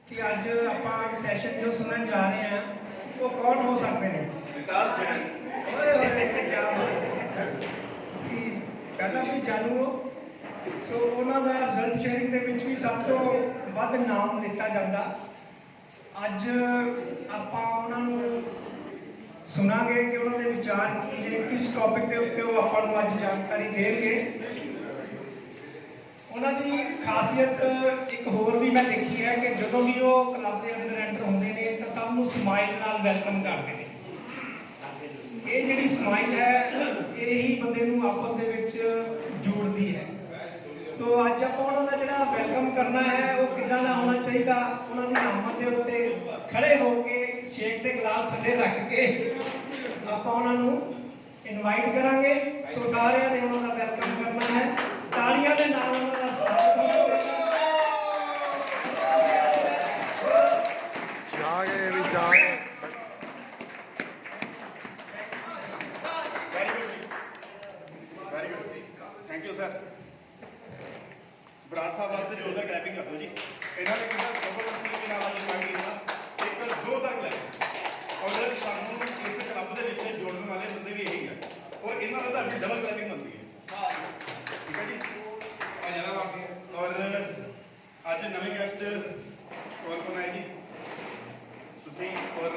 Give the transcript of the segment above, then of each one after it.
कि अज आप सैशन जो सुनने जा रहे हैं वो कौन हो सकते हैं? विकास जैन। पहला भी चालू हो सो उन्होंने रिजल्ट शेयरिंग के भी सब तो वध नाम लिता जाता। अज आप सुनांगे कि उन्होंने विचार की जे किस टॉपिक के उत्ते वो आपको अज जानकारी देंगे। उन्होंने खासियत एक होर भी मैं देखी है कि जो भी वो क्लब के अंदर एंटर होंगे ने तो सबू स्माइल नाल वैलकम करते हैं। ये जी स्माइल है यही बंदे आपस के जोड़ती है। तो अज आप जो वैलकम करना है वो किदा का होना चाहिए। उन्होंने आमद के उत्ते खड़े होके शेक के गिलास थले रख के आप इनवाइट करांगे। सो सारे ने उन्होंने वैलकम करना है तालियां के नाल। Thank you sir. बराड़ साहब वास्ते जोरदार क्लैपिंग कर दो जी। इन्होंने कितना जबरदस्ती के नाल पार्टी का एक जोरदार क्लैपिंग और सानू इस क्लब के जोड़ने वाले बंदे भी यही है और इन्होंने तो अभी डबल क्लैपिंग बनती है। ठीक है जी। और अज नवे गेस्ट कौन कौन आए जी? तुसी और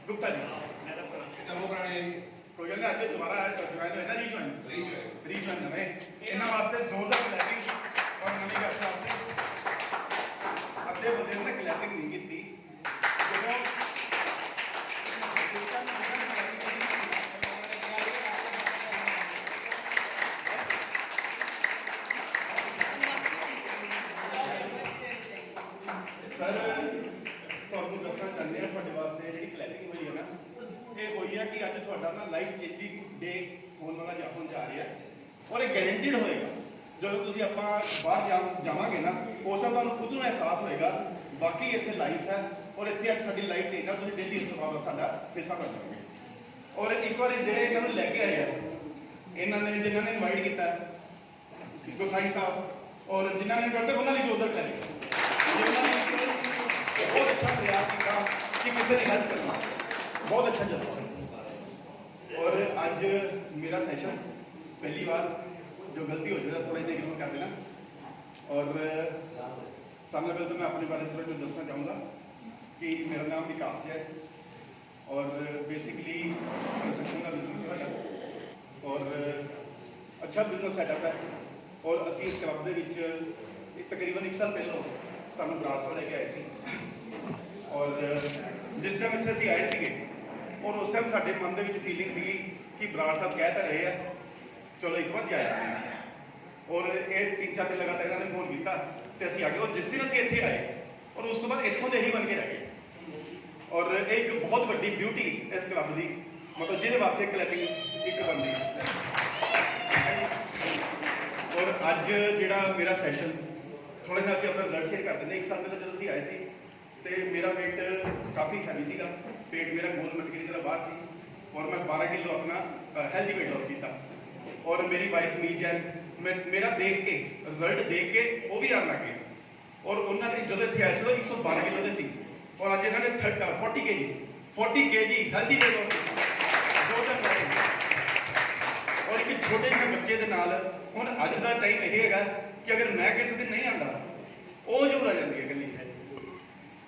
गुप्ता जी कोई गल नहीं। अज दोबारा ज्वाइन होए ना रीज्वाइन नवे इन्होंने वास्ते जोरदार क्लैपिंग और नवी गेस्ट वास्ते अद्धे बंदे उन्हें क्लैपिंग नहीं की। सर तुहानू दसना चाहते हैं थोड़े वास्ते जी क्लैपिंग हुई है ना ये हुई है कि अज थोड़ा ना लाइफ चेंजिंग डे होने वाला होने जा रहा है और ये गारंटीड होएगा। जो तुम आप बाहर जावांगे ना उस समय तुम खुद को एहसास होएगा बाकी इतने लाइफ है और इतने अज साडी लाइफ चेंज है। तुम डेली इस बाद साडा हिस्सा बन जाओगे। और एक बार जो इन्होंने लैके आए हैं इन्होंने जिन्होंने इनवाइट किया गोसाई साहब और जिन्होंने करते उन्होंने जोरदार करेंगे। बहुत अच्छा प्रयास किया कि किसी की हेल्प करना बहुत अच्छा चला। और अज मेरा सैशन पहली बार जो गलती हो जाए थोड़ा इग्नोर कर देना। और सामने पहले तो मैं अपने बारे में थोड़ा कुछ दसना चाहूँगा कि मेरा नाम विकास है और बेसिकली कंस्ट्रक्शन का बिजनेस है और अच्छा बिजनेस सैटअप है। और असी इस क्लब के तकरीबन 1 साल पहलों सानू बराड़ साहब लेके आए थे और जिस टाइम इतने असीं आए थे और उस टाइम साडे मन के फीलिंग सी कि बराड़ साहब कह तो रहे हैं चलो एक बार जाया। और ये 3-4 दिन लगातार इन्होंने फोन किया तो असीं आ गए और जिस दिन असीं इत्थे आए और उस तो बाद इत्थों दे ही बन के रह गए। और एक बहुत बड़ी ब्यूटी इस क्लब की मतलब जिहदे वास्ते क्लैपिंग एक बनती है। और अज जिहड़ा मेरा सैशन थोड़ा ना अपना रिजल्ट शेयर कर दें। 1 साल पहले जो आए थे तो मेरा वेट काफ़ी हैवी सीगा, पेट मेरा गोल मटकी की तरह बाहर सी और मैं 12 किलो अपना हेल्दी वेट लॉस किया। और मेरी वाइफ मीत जैन मेरा देख के रिजल्ट देख के वो भी आने लग गए और उन्होंने जो इतने आए थे 112 किलो के सी और अज इन्होंने 40 kg हेल्दी वेट लॉस किया। और एक छोटे ਜਿਹੇ बच्चे के नाल हुण अज का टाइम यह है कि अगर मैं किसी दिन नहीं आता वो जरूर आ जाती है गली।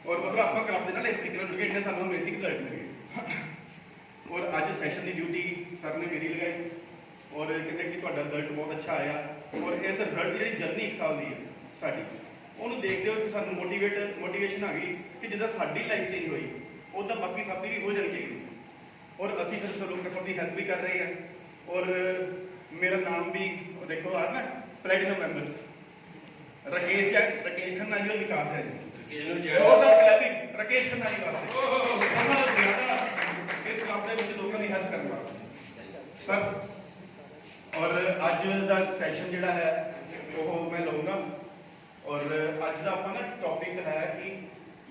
और मतलब आप क्लब के इस तरीके जुड़ गए इन्ने सालों में बेसिक रिजल्ट मिल गए। और अज सैशन की ड्यूटी सर ने मेरी लगाई और कहते कि तुहाडा रिजल्ट बहुत अच्छा आया। और इस रिजल्ट की जी जर्नी 1 साल की है साडी उन्होंने देखते हो सानू मोटिवेशन आ गई कि जिदा साडी लाइफ चेंज हुई उदा बाकी सब की भी हो जानी चाहिए। और असी फिर सब लोग सबकी हेल्प भी कर रहे हैं। और मेरा नाम भी देखो आ ना प्लेटिनम मेंबर्स राकेश खन्ना जी और विकास है। जोरदार क्लैपिंग राकेश खन्ना जी वास्ते इस क्लब के लोगों की हेल्प करने वास्ते सर। और अज का सैशन जिहड़ा है वो मैं लूँगा। और अज का अपना ना टॉपिक है कि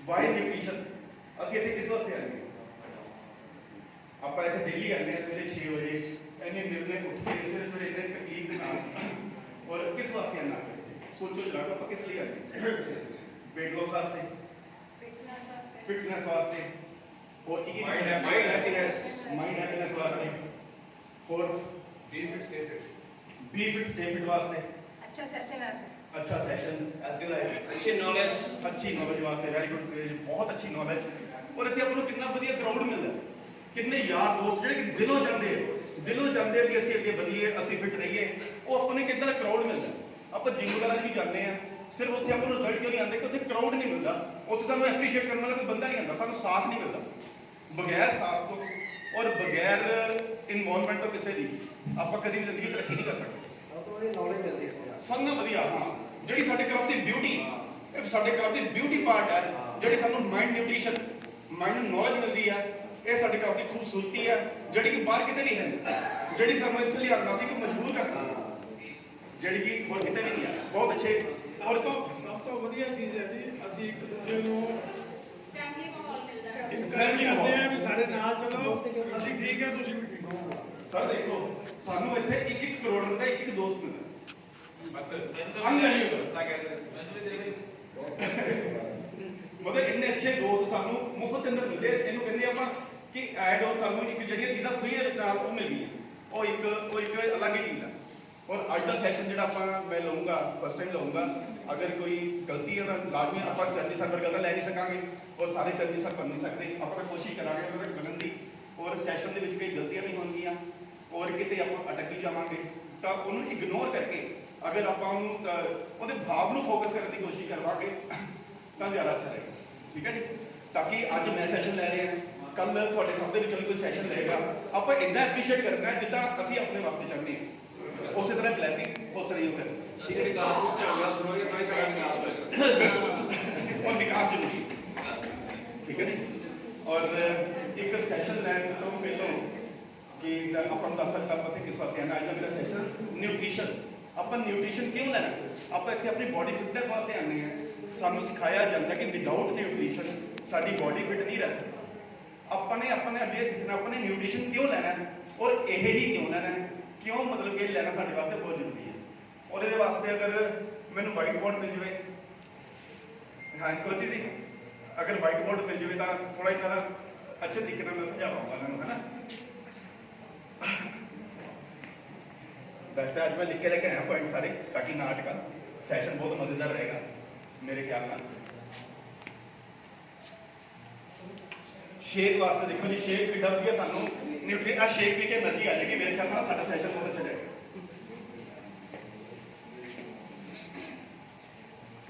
वाई न्यूट्रीशन असीं इत्थे किस वास्ते आए आप इतने डेली आने सवेरे 6 बजे इन्ने निर्णय उठ के सवेरे इतने तकलीफ के नाल और किस वास्ते आना सोचो जरा आप किस लिए आए वेट लॉस वास्ते, फिटनेस वास्ते, और की माइंड हैप्पीनेस वास्ते, और बी फिट स्टे फिट वास्ते, अच्छा सेशन है अच्छा सेशन, अच्छी नॉलेज वास्ते, वेरी गुड सुरेश, बहुत अच्छी नॉलेज। और इतने आपको कितना वधिया क्राउड मिलता, किन्ने यार दोस्त ਜਿਹੜੇ ਕਿ ਦਿਲੋਂ ਚਾਹੁੰਦੇ ਕਿ ਅਸੀਂ ਅੱਗੇ ਵਧੀਏ, ਅਸੀਂ ਫਿਟ ਰਹੀਏ, ਉਹ ਆਪਾਂ ਨੂੰ ਕਿੰਨਾ ਕਰਾਊਡ ਮਿਲਦਾ। ਆਪਾਂ ਜਿਮ ਵਗੈਰਾ ਵੀ ਜਾਂਦੇ ਆ, ਸਿਰਫ ਉੱਥੇ ਆਪਾਂ ਨੂੰ ਰਿਜ਼ਲਟ ਕਿਉਂ ਨਹੀਂ ਆਉਂਦੇ ਕਿ ਉੱਥੇ ਕਰਾਊਡ ਨਹੀਂ ਮਿਲਦਾ, ਉੱਥੇ ਸਾਨੂੰ ਐਪਰੀਸ਼ੀਏਟ ਕਰਨ ਵਾਲਾ ਕੋਈ ਬੰਦਾ ਨਹੀਂ ਆਉਂਦਾ, ਸਾਨੂੰ ਸਾਥ ਨਹੀਂ ਮਿਲਦਾ। ਬਗੈਰ ਸਾਥ ਤੋਂ ਔਰ ਬਗੈਰ ਇਨਵੋਲਵਮੈਂਟ ਤੋਂ ਕਿਸੇ ਦੀ ਆਪਾਂ ਕਦੀ ਵੀ ਜ਼ਿੰਦਗੀ ਤਰੱਕੀ ਨਹੀਂ ਕਰ ਸਕਦੇ। ਆਪਾਂ ਨੂੰ ਨੌਲੇਜ ਮਿਲਦੀ ਹੈ ਸਭ ਨਾਲ ਵਧੀਆ, ਹਾਂ, ਜਿਹੜੀ ਸਾਡੇ ਕਲੱਬ ਦੀ ਬਿਊਟੀ, ਇਹ ਸਾਡੇ ਕਲੱਬ ਦੀ ਬਿਊਟੀ ਪਾਰਟ ਹੈ, ਜਿਹੜੀ ਸਾਨੂੰ ਮਾਈਂਡ ਨਿਊਟ੍ਰੀਸ਼ਨ, ਮਾਈਂਡ ਨੂੰ ਨੌਲੇਜ ਮਿਲਦੀ ਹੈ, ਇਹ ਸਾਡੇ ਕਲੱਬ ਦੀ ਖੂਬਸੂਰਤੀ ਹੈ, ਜਿਹੜੀ ਕਿ ਬਾਹਰ ਕਿਤੇ ਨਹੀਂ ਹੈ, ਜਿਹੜੀ ਸਾਨੂੰ ਇੱਥੇ ਲਿਆਉਣਾ ਸੀ ਕਿ ਮਜਬੂਰ ਕਰਨਾ, ਜਿਹੜੀ ਕਿ ਹੋਰ ਕਿਤੇ ਵੀ ਨਹੀਂ ਹੈ। ਬਹੁਤ ਅੱਛੇ। ਔਰ ਸਭ ਤੋਂ ਵਧੀਆ ਚੀਜ਼ ਹੈ ਜੀ, ਅਸੀਂ ਇੱਕ ਦੂਜੇ ਨੂੰ फैमिली माहौल मिलता है ਇਨਕਰੇਜ ਕਰਦੇ ਆ ਵੀ ਸਾਡੇ ਨਾਲ ਚਲੋ, ਅਸੀਂ ਠੀਕ ਹੈ ਤੁਸੀਂ ਵੀ ਠੀਕ ਹੋ। ਸਰ ਦੇਖੋ, ਸਾਨੂੰ ਇੱਥੇ 1-1 ਕਰੋੜ ਦਾ ਇੱਕ ਦੋਸਤ ਮਿਲਦਾ। ਮਤਲਬ ਇੰਨੇ ਅੱਛੇ ਦੋਸਤ ਸਾਨੂੰ ਮੁਫਤ ਅੰਦਰ ਮਿਲਦੇ, ਇਹਨੂੰ ਕਹਿੰਦੇ ਆਪਾਂ ਕਿ ਐਡ ਆਨ, ਸਾਨੂੰ ਇੱਕ ਜਿਹੜੀਆਂ ਚੀਜ਼ਾਂ ਫ੍ਰੀ ਦੇ ਨਾਲ ਉਹ ਮਿਲ ਗਈਆਂ, ਉਹ ਇੱਕ ਅਲੱਗ ਹੀ ਚੀਜ਼ ਹੈ। ਔਰ ਅੱਜ ਦਾ ਸੈਸ਼ਨ ਜਿਹੜਾ ਮੈਂ ਲਊਂਗਾ, ਫਸਟ ਟਾਈਮ ਲਊਂਗਾ, ਅਗਰ ਕੋਈ ਗਲਤੀ ਹੈ ਤਾਂ ਲਾਜ਼ਮੀ ਆਪਾਂ ਚਰਨੀ ਸਰ ਵਰਗਾ ਤਾਂ ਲੈ ਨਹੀਂ ਸਕਾਂਗੇ, ਔਰ ਸਾਰੇ ਚਰਨੀ ਸਰ ਬਣ ਨਹੀਂ ਸਕਦੇ, ਆਪਾਂ ਕੋਸ਼ਿਸ਼ ਕਰਾਂਗੇ ਉਹਨਾਂ ਤੱਕ ਬਣਨ ਦੀ, ਔਰ ਸੈਸ਼ਨ ਦੇ ਵਿੱਚ ਕਈ ਗਲਤੀਆਂ ਨਹੀਂ ਹੋਣਗੀਆਂ, ਔਰ ਕਿਤੇ ਆਪਾਂ ਅਟਕ ਹੀ ਜਾਵਾਂਗੇ ਤਾਂ ਉਹਨੂੰ ਇਗਨੋਰ ਕਰਕੇ ਅਗਰ ਆਪਾਂ ਉਹਨੂੰ ਉਹਦੇ ਭਾਵ ਨੂੰ ਫੋਕਸ ਕਰਨ ਦੀ ਕੋਸ਼ਿਸ਼ ਕਰਵਾਂਗੇ ਤਾਂ ਜ਼ਿਆਦਾ ਅੱਛਾ ਰਹੇਗਾ। ਠੀਕ ਹੈ ਜੀ, ਤਾਂ ਕਿ ਅੱਜ ਮੈਂ ਸੈਸ਼ਨ ਲੈ ਰਿਹਾ, ਕੱਲ ਤੁਹਾਡੇ ਸਭ ਦੇ ਵਿੱਚੋਂ ਵੀ ਕੋਈ ਸੈਸ਼ਨ ਲਏਗਾ, ਆਪਾਂ ਇੱਦਾਂ ਐਪਰੀਸ਼ੀਏਟ ਕਰਨਾ ਜਿੱਦਾਂ ਅਸੀਂ ਆਪਣੇ ਵਾਸਤੇ ਚਾਹੁੰਦੇ ਹਾਂ, ਉਸੇ ਤਰ੍ਹਾਂ ਕਲੈਪਿੰਗ ਉਸ ਤਰ੍ਹਾਂ ਹੀ ਕਰਨੀ। ਔਰ ਵਿਕਾਸ ਜ਼ਰੂਰੀ, ਠੀਕ ਹੈ ਜੀ। ਔਰ ਇੱਕ ਸੈਸ਼ਨ ਲੈਣ ਤੋਂ ਪਹਿਲਾਂ ਕਿ ਆਪਾਂ ਨੂੰ ਦੱਸ ਸਕਦਾ ਆਪਾਂ ਕਿਸ ਵਾਸਤੇ ਆਣਾ। ਅੱਜ ਦਾ ਮੇਰਾ ਸੈਸ਼ਨ ਨਿਊਟ੍ਰੀਸ਼ਨ। ਆਪਾਂ ਨਿਊਟ੍ਰੀਸ਼ਨ ਕਿਉਂ ਲੈਣਾ? ਆਪਾਂ ਇੱਥੇ ਆਪਣੀ ਬੋਡੀ ਫਿਟਨੈਸ ਵਾਸਤੇ ਆਉਂਦੇ ਹਾਂ। ਸਾਨੂੰ ਸਿਖਾਇਆ ਜਾਂਦਾ ਕਿ ਵਿਦਆਊਟ ਨਿਊਟ੍ਰੀਸ਼ਨ ਸਾਡੀ ਬੋਡੀ ਫਿਟ ਨਹੀਂ ਰਹਿ ਸਕਦੀ। ਆਪਾਂ ਨੇ ਅੱਗੇ ਸਿੱਖਣਾ ਆਪਾਂ ਨੇ ਨਿਊਟ੍ਰੀਸ਼ਨ ਕਿਉਂ ਲੈਣਾ ਔਰ ਇਹ ਹੀ ਕਿਉਂ ਲੈਣਾ, ਕਿਉਂ ਮਤਲਬ ਕਿ ਲੈਣਾ ਸਾਡੇ ਵਾਸਤੇ ਬਹੁਤ ਜ਼ਰੂਰੀ ਹੈ। ਔਰ ਇਹਦੇ ਵਾਸਤੇ ਅਗਰ ਮੈਨੂੰ ਵਾਈਟ ਬੋਰਡ ਮਿਲ ਜਾਵੇ, ਹਾਂ ਕੋਚੀ ਜੀ, ਅਗਰ ਵਾਈਟ ਬੋਰਡ ਮਿਲ ਜਾਵੇ ਤਾਂ ਥੋੜਾ ਜਿਹਾ ਅੱਛੇ ਤਰੀਕੇ ਨਾਲ ਮੈਂ ਸਮਝਾ ਪਾਉਂਗਾ ਇਹਨਾਂ ਨੂੰ, ਹੈ ਨਾ। ਵੈਸੇ ਅੱਜ ਮੈਂ ਲਿਖ ਕੇ ਲੈ ਕੇ ਆਇਆ ਪੁਆਇੰਟ ਸਾਰੇ, ਤਾਂ ਕਿ ਨਾ ਅਟਕਾ। ਸੈਸ਼ਨ ਬਹੁਤ ਮਜ਼ੇਦਾਰ ਰਹੇਗਾ ਮੇਰੇ ਖਿਆਲ ਨਾਲ। ਸ਼ੇਕ ਵਾਸਤੇ ਦੇਖੋ ਜੀ, ਸ਼ੇਕ ਕਿੱਡਾ ਵਧੀਆ ਸਾਨੂੰ ਨਿਊਟਰੀ, ਆ ਸ਼ੇਕ ਪੀ ਕੇ એનર્ਜੀ ਆ ਜਾਏਗੀ। ਮੇਰੇ ਖਿਆਲ ਨਾਲ ਸਾਡਾ ਸੈਸ਼ਨ ਬਹੁਤ ਅੱਛਾ ਜਾਏਗਾ।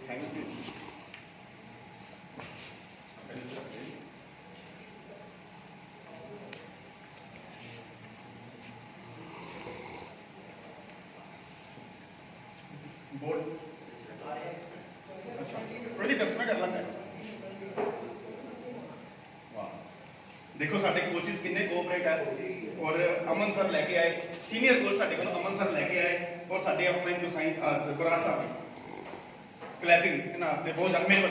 Thank you. बोर्ड अच्छा कोई नहीं, डस्ट में कर लांगे। वाह, देखो साडे कोचेस कितने कोऑपरेट है। और अमन सर लेके आए सीनियर कोच, साडे को अमन सर लेके आए और साडे ऑफलाइन जो साइन गुरार साहब क्लैपिंग इना वास्ते बहुत ज्यादा मेरे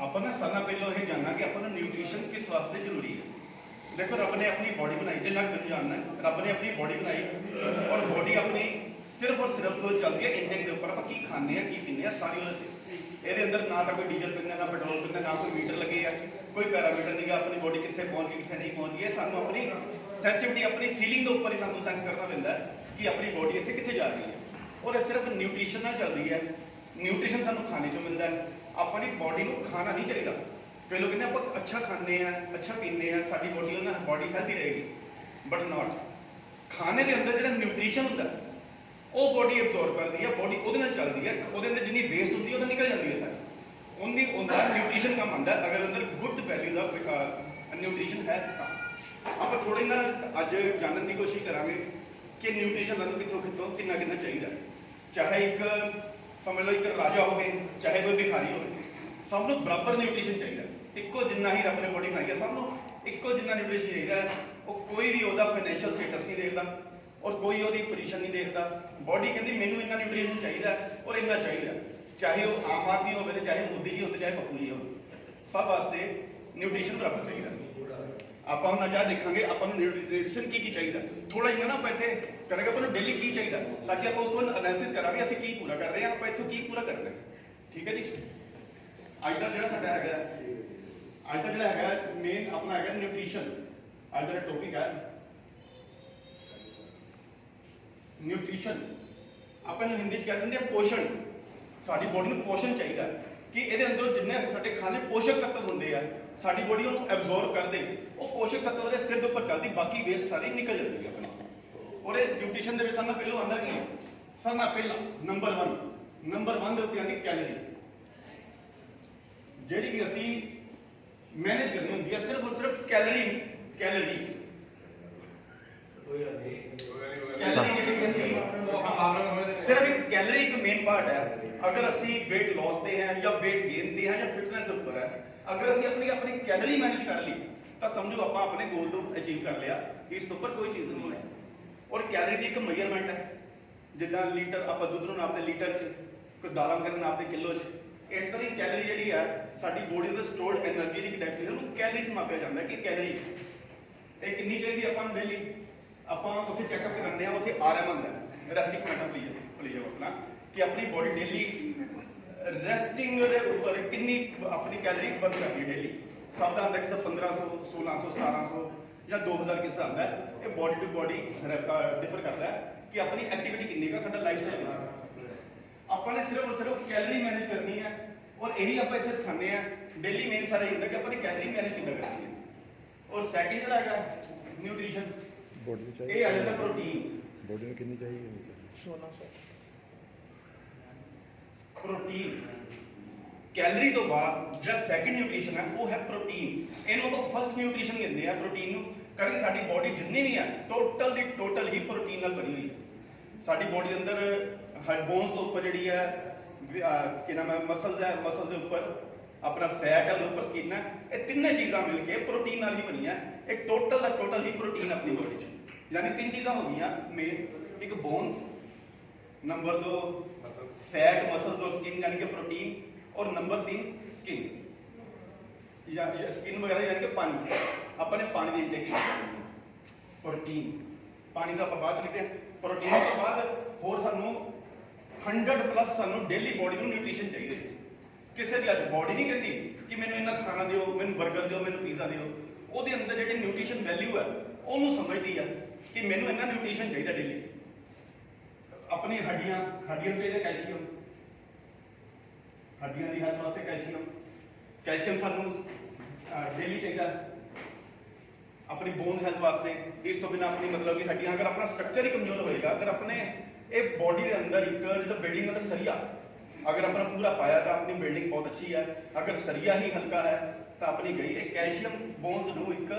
अपन ना सारा पहले ये जानना कि अपन न्यूट्रिशन किस वास्ते जरूरी है। देखो रब ने अपनी बॉडी बनाई, जिन्ना मैंने जानना है, रब ने अपनी बॉडी बनाई और बॉडी अपनी सिर्फ और सिर्फ चलती है इंटेक के ऊपर। आप की खाने की पीने सारी ये अंदर ना तो कोई डीजल पींदा, ना पेट्रोल पींदा, ना कोई मीटर लगे है, कोई पैरामीटर नहीं है। अपनी बॉडी कितने पहुंच गई कितने नहीं पहुंच गई, सानू अपनी सेंसिटिविटी अपनी फीलिंग के ऊपर ही सानू सेंस करना पैंदा है कि अपनी बॉडी इतने कितने जा रही है। और सिर्फ न्यूट्रिशन ना चलती है, न्यूट्रिशन सानू खाने चो मिलता है। अपनी बॉडी को खाना नहीं चाहिए। कई लोग कहते हैं अच्छा खाने हैं, अच्छा पीने हैं, साडी बॉडी हेल्दी रहेगी, बट नॉट। खाने के अंदर जो न्यूट्रिशन होता है वो बॉडी एब्जॉर्ब करती है, बॉडी वो चलती है, वो अंदर जिनी वेस्ट होती है वो निकल जाती है सारी, उन्नी उनका न्यूट्रिशन कम आता है। अगर अंदर गुड वैल्यू का न्यूट्रिशन है तो आप थोड़ी ना अज जानने की कोशिश करांगे कि न्यूट्रिशन सानू कितों कितों कितना कितना चाहिए। चाहे एक समझ लो एक राजा हो, चाहे कोई भिखारी हो, सबनों बराबर न्यूट्रिशन चाहिए। इक्को जिन्ना ही रब ने बॉडी बनाई है, सबनों इक्को जिन्ना न्यूट्रिशन चाहिए। वो कोई भी उसका फाइनैशियल स्टेटस नहीं देखता और कोई वो पोजीशन नहीं देखता। बॉडी कहती मैनू इन्ना न्यूट्रिशन चाहिए और इन्ना चाहिए, चाहे वो आम आदमी हो, चाहे मोदी जी होते, चाहे पप्पू जी हो, सब वास्ते न्यूट्रिशन बराबर चाहिए। आप हम ना चाह देखेंगे अपन न्यूट्रिशन की चाहिए। थोड़ा जिहा ना आप इतने ਕਰਾਂਗੇ ਆਪਾਂ ਨੂੰ ਡੇਲੀ ਕੀ ਚਾਹੀਦਾ, ਤਾਂ ਕਿ ਆਪਾਂ ਉਸ ਤੋਂ ਐਨਾਲਿਸਿਸ ਕਰਾਂਗੇ ਅਸੀਂ ਕੀ ਪੂਰਾ ਕਰ ਰਹੇ ਹਾਂ, ਆਪਾਂ ਇੱਥੋਂ ਕੀ ਪੂਰਾ ਕਰਨਾ ਹੈ। ਠੀਕ ਹੈ ਜੀ। ਅੱਜ ਦਾ ਜਿਹੜਾ ਸਾਡਾ ਹੈਗਾ, ਅੱਜ ਦਾ ਜਿਹੜਾ ਹੈਗਾ ਮੇਨ ਆਪਣਾ ਹੈਗਾ ਨਿਊਟ੍ਰੀਸ਼ਨ। ਅੱਜ ਦਾ ਟੌਪਿਕ ਹੈ ਨਿਊਟ੍ਰੀਸ਼ਨ। ਆਪਾਂ ਨੂੰ ਹਿੰਦੀ ਚ ਕਹਿ ਦਿੰਦੇ ਆ ਪੋਸ਼ਣ। ਸਾਡੀ ਬੋਡੀ ਨੂੰ ਪੋਸ਼ਣ ਚਾਹੀਦਾ ਕਿ ਇਹਦੇ ਅੰਦਰ ਜਿੰਨੇ ਸਾਡੇ ਖਾਣੇ ਪੋਸ਼ਕ ਤੱਤਵ ਹੁੰਦੇ ਆ, ਸਾਡੀ ਬੋਡੀ ਉਹਨੂੰ ਐਬਜ਼ੌਰਬ ਕਰਦੇ, ਉਹ ਪੋਸ਼ਕ ਤੱਤਵ ਦੇ ਸਿਰ ਦੇ ਉੱਪਰ ਚੱਲਦੀ, ਬਾਕੀ ਵੇਸਟ ਸਾਰੀ ਨਿਕਲ ਜਾਂਦੀ ਹੈ ਆਪਣੀ। ਔਰ ਇਹ ਨਿਊਟ੍ਰੀਸ਼ਨ ਦੇ ਵਿੱਚ ਸਾਨੂੰ ਪਹਿਲਾਂ ਆਉਂਦਾ ਕੀ ਹੈ, ਸਾਨੂੰ ਪਹਿਲਾਂ ਨੰਬਰ 1 ਦੇ ਉੱਤੇ ਆਉਂਦੀ ਕੈਲਰੀ, ਜਿਹੜੀ ਕਿ ਅਸੀਂ ਮੈਨੇਜ ਕਰਨੀ ਹੁੰਦੀ ਹੈ। ਸਿਰਫ ਔਰ ਸਿਰਫ ਕੈਲਰੀ ਜਿਹੜੀ ਕਿ ਅਸੀਂ ਸਿਰਫ ਇੱਕ ਕੈਲਰੀ ਇੱਕ ਮੇਨ ਪਾਰਟ ਹੈ। ਅਗਰ ਅਸੀਂ weight loss ਤੇ ਹੈ ਜਾਂ weight gain ਤੇ ਹੈ ਜਾਂ ਫਿਟਨੈਸ ਦੇ ਉੱਪਰ ਹੈ, ਅਗਰ ਅਸੀਂ ਆਪਣੀ ਕੈਲਰੀ ਮੈਨੇਜ ਕਰ ਲਈ ਤਾਂ ਸਮਝੋ ਆਪਾਂ ਆਪਣੇ ਗੋਲ ਤੋਂ ਅਚੀਵ ਕਰ ਲਿਆ। ਇਸ ਤੋਂ ਉੱਪਰ ਕੋਈ ਚੀਜ਼ ਨਹੀਂ ਹੈ। ਔਰ ਕੈਲਰੀ ਦੀ ਇੱਕ ਮੇਜਰਮੈਂਟ ਹੈ, ਜਿੱਦਾਂ ਲੀਟਰ ਆਪਾਂ ਦੁੱਧ ਨੂੰ ਨਾਪਦੇ ਲੀਟਰ 'ਚ, ਕੋਈ ਦਾਲਾਂ ਵਗੈਰਾ ਨਾਪਦੇ ਕਿਲੋ 'ਚ, ਇਸ ਤਰ੍ਹਾਂ ਹੀ ਕੈਲਰੀ ਜਿਹੜੀ ਹੈ ਸਾਡੀ ਬੋਡੀ ਦੇ ਸਟੋਰਡ એનર્ਜੀ ਦੀ ਡੈਫੀਨੇਸ਼ਨ ਨੂੰ ਕੈਲਰੀ 'ਚ ਮਾਪਿਆ ਜਾਂਦਾ ਕਿ ਕੈਲਰੀ ਇਹ ਕਿੰਨੀ ਚਾਹੀਦੀ ਆਪਾਂ ਨੂੰ ਡੇਲੀ। ਆਪਾਂ ਉੱਥੇ ਚੈੱਕਅਪ ਕਰਾਉਂਦੇ ਆ, ਉੱਥੇ RM ਆਉਂਦਾ ਰੈਸਟਿੰਗ ਮੈਟਾਬੋਲਿਜ਼ਮ ਆਪਣਾ, ਕਿ ਆਪਣੀ ਬੋਡੀ ਡੇਲੀ ਰੈਸਟਿੰਗ ਦੇ ਉੱਪਰ ਕਿੰਨੀ ਆਪਣੀ ਕੈਲਰੀ ਬਰਨ ਕਰਦੀ ਹੈ ਡੇਲੀ। ਸਭ ਦਾ ਆਉਂਦਾ ਕਿਸੇ 1500 1600 1700 ਜਾਂ 2000 ਕਿਸੇ ਦਾ ਆਉਂਦਾ। ਇਹ ਬੋਡੀ ਟੂ ਬੋਡੀ ਡਿਫਰ ਕਰਦਾ ਹੈ ਕਿ ਆਪਣੀ ਐਕਟੀਵਿਟੀ ਕਿੰਨੀ ਹੈ, ਸਾਡਾ ਲਾਈਫ ਸਟਾਈਲ। ਆਪਾਂ ਨੇ ਸਿਰਫ ਔਰ ਸਿਰਫ ਕੈਲਰੀ ਮੈਨੇਜ ਕਰਨੀ ਹੈ। ਔਰ ਇਹੀ ਆਪਾਂ ਇੱਥੇ ਸਿਖਾਉਂਦੇ ਆ ਡੇਲੀ। ਮੇਨ ਸਾਰਾ ਇਹ ਹੁੰਦਾ ਕਿ ਆਪਾਂ ਨੇ ਕੈਲਰੀ ਮੈਨੇਜ ਕਿੱਦਾਂ ਕਰਨੀ ਹੈ। ਔਰ ਸੈਕਿੰਡ ਜਿਹੜਾ ਹੈਗਾ ਨਿਊਟ੍ਰੀਸ਼ਨ, ਬੋਡੀ ਨੂੰ ਇਹ ਆ ਜਾਂਦਾ ਪ੍ਰੋਟੀਨ। ਬੋਡੀ ਨੂੰ ਕਿੰਨੀ ਚਾਹੀਦੀ? 1600 ਪ੍ਰੋਟੀਨ। ਕੈਲਰੀ ਤੋਂ ਬਾਅਦ ਜਿਹੜਾ ਸੈਕਿੰਡ ਨਿਊਟ੍ਰੀਸ਼ਨ ਹੈ ਉਹ ਹੈ ਪ੍ਰੋਟੀਨ। ਇਹਨੂੰ ਆਪਾਂ ਫਸਟ ਨਿਊਟ੍ਰੀਸ਼ਨ ਕਹਿੰਦੇ ਆ ਪ੍ਰੋਟੀਨ ਨੂੰ, ਕਿਉਂਕਿ ਸਾਡੀ ਬੋਡੀ ਜਿੰਨੀ ਵੀ ਹੈ ਟੋਟਲ ਦੀ ਟੋਟਲ ਹੀ ਪ੍ਰੋਟੀਨ ਨਾਲ ਬਣੀ ਹੋਈ ਹੈ। ਸਾਡੀ ਬੋਡੀ ਦੇ ਅੰਦਰ ਬੋਨਸ ਤੋਂ ਉੱਪਰ ਜਿਹੜੀ ਹੈ ਕਿ ਨਾਮ ਹੈ ਮਸਲਸ ਹੈ, ਮਸਲ ਦੇ ਉੱਪਰ ਆਪਣਾ ਫੈਟ ਹੈ, ਉਹਦੇ ਉੱਪਰ ਸਕਿਨ ਹੈ, ਇਹ ਤਿੰਨੇ ਚੀਜ਼ਾਂ ਮਿਲ ਕੇ ਪ੍ਰੋਟੀਨ ਨਾਲ ਹੀ ਬਣੀਆਂ। ਇੱਕ ਟੋਟਲ ਦਾ ਟੋਟਲ ਹੀ ਪ੍ਰੋਟੀਨ ਆਪਣੀ ਬੋਡੀ 'ਚ। ਯਾਨੀ ਤਿੰਨ ਚੀਜ਼ਾਂ ਹੋ ਗਈਆਂ ਮੇਨ, ਇੱਕ ਬੋਨਸ, ਨੰਬਰ 2 फैट मसल्स और स्किन यानी कि प्रोटीन, और नंबर 3 स्किन या स्किन वगैरह यानी कि पानी। अपने पानी की इंटेक प्रोटीन, पानी का बाद लिखते हैं। प्रोटीन के बाद होर सानू 100+ सानू डेली बॉडी को न्यूट्रीशन चाहिए। किसी भी अज बॉडी नहीं कहती कि मैंने इन्ना खाना दिओ, मैंने बर्गर दिओ, मैंने पिज़्ज़ा दिओ। ਉਹਦੇ ਅੰਦਰ ਜਿਹੜੀ न्यूट्रीशन वैल्यू है ਉਹਨੂੰ ਸਮਝਦੀ ਹੈ ਕਿ ਮੈਨੂੰ ਇੰਨਾ न्यूट्रीशन ਚਾਹੀਦਾ डेली। अपनी हड्डियां चाहिए कैल्शियम, हड्डियां की हेल्थ वास्ते कैल्शियम सानू डेली चाहिए अपनी बोन हेल्थ वास्ते। इस तो बिना अपनी मतलब कि हड्डियां अगर अपना स्ट्रक्चर ही कमजोर होएगा, अगर अपने एक बॉडी के अंदर एक जो बिल्डिंग मतलब सरिया अगर अपना पूरा पाया तो अपनी बिल्डिंग बहुत अच्छी है, अगर सरिया ही हल्का है तो अपनी गई। एक कैल्शियम बोन्स नू एक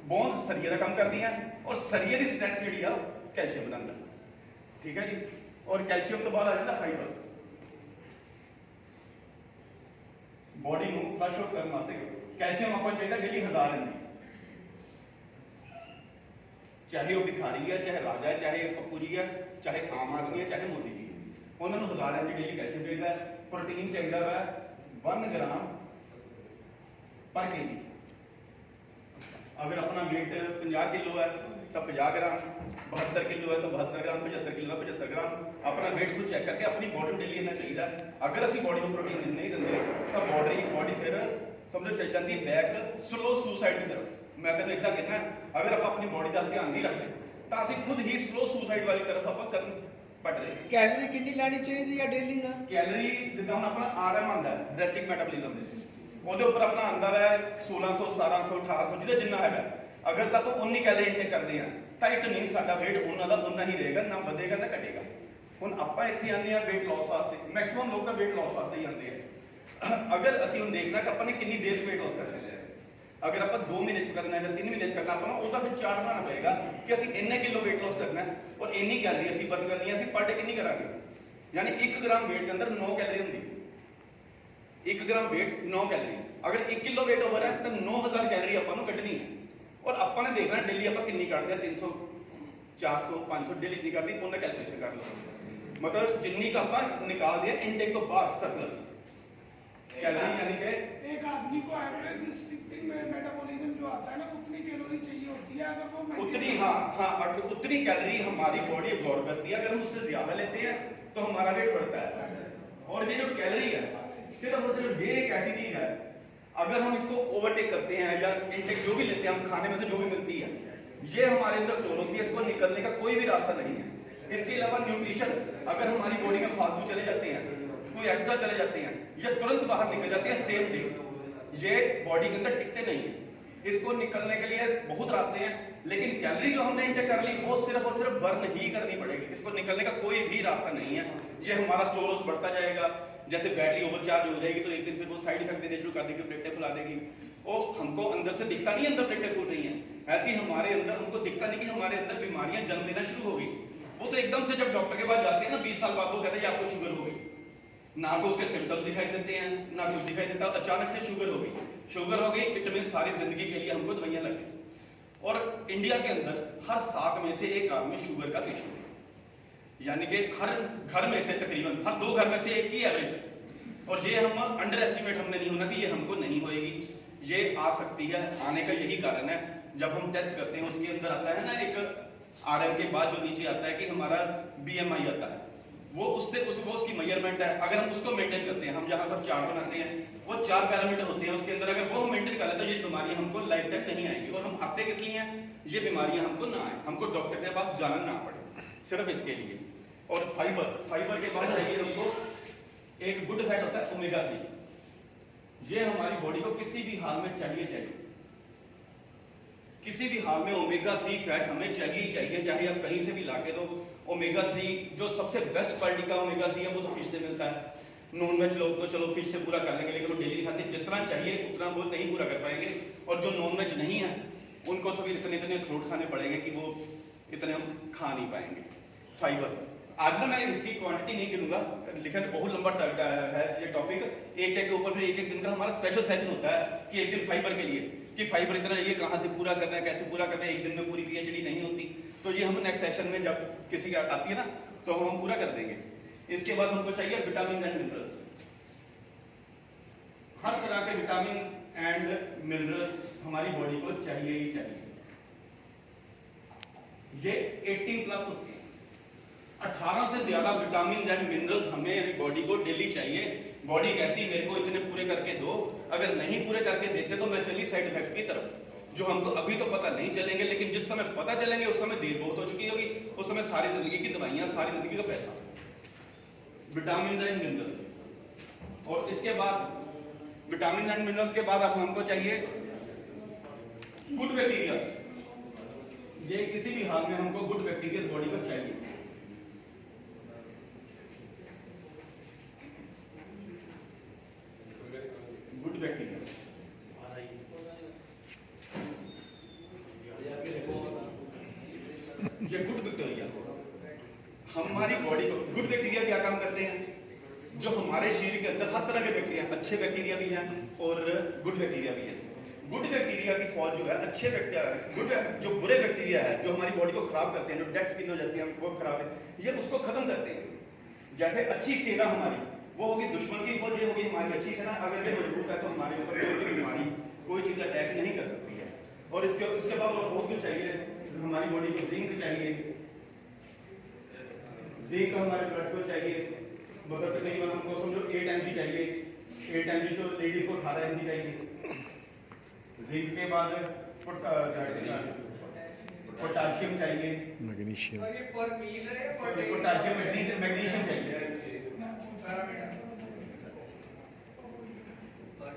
बोन्स सरिया का काम करती हैं और सरिया की स्ट्रेंथ जी कैल्शियम बनाता। ठीक है जी। और कैल्शियम तो बाद आ जाता फाइबर। बॉडी को फ्लश आउट करने वास्ते कैल्शियम आपको चाहिए डेली 1000 ml, चाहे वो भिखारी है, चाहे राजा है, चाहे पप्पू जी है, चाहे आम आदमी है, चाहे मोदी जी है, उन्होंने 1000 ml डेली कैल्शियम चाहिए। प्रोटीन चाहिए वह 1 ग्राम पर kg। अगर अपना वेट 50 किलो है तो 50 ग्राम, 72 किलो है तो 72 ग्राम, 75 किलो है 75 ग्राम। अपना वेट खुद चेक करके अपनी बॉडी डेली इतना चाहिए। अगर असं बॉडी को प्रोटीन नहीं देंगे तो बॉडी फिर समझो चल जाती है बैक स्लो सुसाइड की तरफ। मैं तेन इदा कहना, अगर आप अपनी बॉडी का ध्यान नहीं रखते तो असं खुद ही स्लो सुसाइड वाली तरफ आप कर पट रहे। कैलोरी कितनी लेनी चाहिए या डेली का? कैलोरी जिदा हम अपना RM आता है रेस्टिंग मेटाबॉलिज्म, ਉਹਦੇ ਉੱਪਰ ਆਪਣਾ ਆਂਦਾ ਹੈ 1600 1700 1800 ਜਿਹਦਾ ਜਿੰਨਾ ਹੈਗਾ। ਅਗਰ ਤਾਂ ਆਪਾਂ ਉਨੀ ਕੈਲਰੀ ਇਨਟੇਕ ਕਰਦੇ ਆ ਤਾਂ ਇਟ ਮੀਨਸ ਸਾਡਾ weight ਉਹਨਾਂ ਦਾ ਉਨਾ ਹੀ ਰਹੇਗਾ, ਨਾ ਵਧੇਗਾ ਨਾ ਘਟੇਗਾ। ਹੁਣ ਆਪਾਂ ਇੱਥੇ ਆਉਂਦੇ ਆ weight loss ਵਾਸਤੇ, ਮੈਕਸਿਮਮ ਲੋਕ ਤਾਂ weight loss ਵਾਸਤੇ ਹੀ ਆਉਂਦੇ ਆ। ਅਗਰ ਅਸੀਂ ਹੁਣ ਦੇਖਣਾ ਕਿ ਆਪਾਂ ਨੇ ਕਿੰਨੀ ਦੇਰ 'ਚ weight loss ਕਰਨਾ ਹੈ, ਅਗਰ ਆਪਾਂ 2 ਮਹੀਨੇ 'ਚ ਕਰਨਾ ਹੈ ਜਾਂ 3 ਮਹੀਨੇ 'ਚ ਕਰਨਾ, ਆਪਾਂ ਨੂੰ ਉਹਦਾ ਫਿਰ ਚਾਰਟ ਬਣਾਉਣਾ ਪਏਗਾ ਕਿ ਅਸੀਂ ਇੰਨੇ ਕਿਲੋ weight loss ਕਰਨਾ ਹੈ ਔਰ ਇੰਨੀ ਕੈਲਰੀ ਅਸੀਂ ਬਰਨ ਕਰਨੀ ਹੈ। ਅਸੀਂ ਪਰ ਡੇ ਕਿੰਨੀ ਕਰਾਂਗੇ, ਯਾਨੀ 1 ਗ੍ਰਾਮ weight ਦੇ ਅੰਦਰ 9 ਕੈਲਰੀ ਹੁੰਦੀ। 1 ग्राम वेट 9 कैलोरी। अगर 1 किलो वेट ओवर है तो 9000 कैलोरी अपन कटनी है। और अपन ने देखना डेली आप कितनी कटते हैं, 300 400 500 डेली कितनी करती, उन्हें कैलकुलेशन कर लो। मतलब जिन्नी का आप निकाल दिया इनटेक तो बाद सरप्लस, कैलोरी यानी कि एक आदमी को एवरेज रिस्ट्रिक्टिंग मेटाबॉलिज्म जो आता है ना, उतनी कैलोरी चाहिए होती है। अगर वो उतनी अगर उतनी कैलोरी हमारी बॉडी एब्जॉर्ब करती है, अगर हम उससे ज्यादा लेते हैं तो हमारा वेट बढ़ता है। और ये जो कैलोरी है सिर्फ और सिर्फ ये एक ऐसी चीज है, अगर हम इसको ओवरटेक करते हैं या इनटेक जो भी लेते हैं हम खाने में से जो भी मिलती है, ये हमारे अंदर स्टोर होती है, इसको निकलने का कोई भी रास्ता नहीं है। इसके अलावा न्यूट्रिशन, अगर हमारी बॉडी में फालतू चले जाते हैं, कोई एक्स्ट्रा चले जाते हैं, ये तुरंत बाहर निकल जाते हैं सेम डे, ये बॉडी के अंदर टिकते नहीं है। इसको निकलने के लिए बहुत रास्ते हैं, लेकिन कैलोरी जो हमने इंटेक कर ली वो सिर्फ और सिर्फ बर्न ही करनी पड़ेगी। इसको निकलने का कोई भी रास्ता नहीं है। ये हमारा स्टोरेज बढ़ता जाएगा, जैसे बैटरी ओवरचार्ज हो जाएगी तो एक दिन फिर वो साइड इफेक्ट देने शुरू कर देगी, प्लेटें फुला देगी। और हमको अंदर से दिखता नहीं अंदर प्लेटें फूल रही हैं, ऐसे ही हमारे अंदर हमको दिखता नहीं कि हमारे अंदर बीमारियां जन्म लेना शुरू हो गई। वो तो एकदम से जब डॉक्टर के पास जाते हैं ना 20 साल बाद, वो कहते हैं आपको शुगर हो गई, ना तो उसके सिम्टम्स दिखाई देते हैं ना कुछ दिखाई देता, अचानक से शुगर हो गई। शुगर हो गई, इट मीन सारी जिंदगी के लिए हमको दवाइयां लग गई। और इंडिया के अंदर हर 7 में से एक आदमी शुगर का पेशेंट है, यानी कि हर घर में से तकरीबन हर 2 घर में से एक की एवरेज है। और ये हम अंडर एस्टिमेट हमने नहीं होना कि ये हमको नहीं होएगी, ये आ सकती है। आने का यही कारण है, जब हम टेस्ट करते हैं उसके अंदर आता है ना एक RM के बाद जो नीचे आता है कि हमारा BMI आता है, वो उससे उसकी मेजरमेंट है। अगर हम उसको मेंटेन करते हैं, हम जहां पर चार्ट बनाते हैं वो 4 पैरामीटर होते हैं उसके अंदर, अगर वो हम मेंटेन कर लें तो ये बीमारियां हमको लाइफ टाइम नहीं आएंगी। और हम आते किस लिए हैं, ये बीमारियां हमको ना आए, हमको डॉक्टर के पास जाना ना पड़े, सिर्फ इसके लिए। और फाइबर के बाद चाहिए हमको एक गुड फैट होता है ओमेगा 3। ये हमारी बॉडी को किसी भी हाल में चाहिए, किसी भी हाल में ओमेगा 3 फैट हमें चाहिए, चाहे आप कहीं से भी लाके दो। ओमेगा 3 जो सबसे बेस्ट क्वालिटी का ओमेगा 3 है वो तो फिश से मिलता है। नॉन वेज लोग तो चलो फिश से पूरा कर लेंगे, लेकिन वो डेली नहीं खाते, जितना चाहिए उतना वो नहीं पूरा कर पाएंगे। और जो नॉन वेज नहीं है उनको तो भी इतने फ्रूट खाने पड़ेंगे कि वो इतने हम खा नहीं पाएंगे। फाइबर, आज ना मैं इसकी क्वांटिटी नहीं गिनूंगा, लेकिन बहुत लंबा है ये टॉपिक, एक के ऊपर फिर एक दिन का हमारा स्पेशल सेशन होता है कि एक दिन फाइबर के लिए, कि फाइबर इतना ये कहां से पूरा करना है, कैसे पूरा करना है। एक दिन में पूरी PhD नहीं होती, तो ये हम नेक्स्ट सेशन में जब किसी की आती है ना तो हम पूरा कर देंगे। इसके बाद हमको चाहिए विटामिन एंड मिनरल्स, हर तरह के विटामिन एंड मिनरल्स हमारी बॉडी को चाहिए ही चाहिए। ये 18+ होते हैं, 18 से ज्यादा विटामिन एंड मिनरल्स हमें बॉडी को डेली चाहिए। बॉडी कहती मेरे को इतने पूरे करके दो, अगर नहीं पूरे करके देते तो मैं चली साइड इफेक्ट की तरफ, जो हमको अभी तो पता नहीं चलेंगे, लेकिन जिस समय पता चलेंगे उस समय देर बहुत हो चुकी होगी, उस समय सारी जिंदगी की दवाइयां, सारी जिंदगी का पैसा। Vitamin and minerals. और इसके बाद विटामिन एंड मिनरल्स के बाद अब हमको चाहिए गुड बैक्टीरिया। ये किसी भी हाल में हमको गुड बैक्टीरिया बॉडी को चाहिए। गुड बैक्टीरिया, ये गुड बैक्टीरिया हमारी बॉडी को, गुड बैक्टीरिया क्या काम करते हैं, जो हमारे शरीर के अंदर हर तरह के बैक्टीरिया, अच्छे बैक्टीरिया भी हैं और गुड बैक्टीरिया भी हैं। गुड बैक्टीरिया की फौज जो है, अच्छे बैक्टीरिया, जो बुरे बैक्टीरिया है जो हमारी बॉडी को खराब करते हैं, जो डेड स्किन हो जाती है वो खराब है, ये उसको खत्म करते हैं। जैसे अच्छी सेना हमारी वो होगी दुश्मन की फौज, ये होगी हमारी अच्छी सेना। अगर ये मजबूत है तो हमारे ऊपर कोई भी बीमारी, कोई चीज अटैक नहीं कर सकती है। और उसके बाद और बहुत कुछ चाहिए हमारी बॉडी को। जिंक चाहिए, जिंक हमारे ब्लड को चाहिए, मतलब तकरीबन हमको समझो 8 mg चाहिए, 8 mg तो लेडीज को 18 mg चाहिए। जिंक के बाद पोटाशियम चाहिए, मैग्नीशियम, पोटाशियम मैग्नीशियम चाहिए,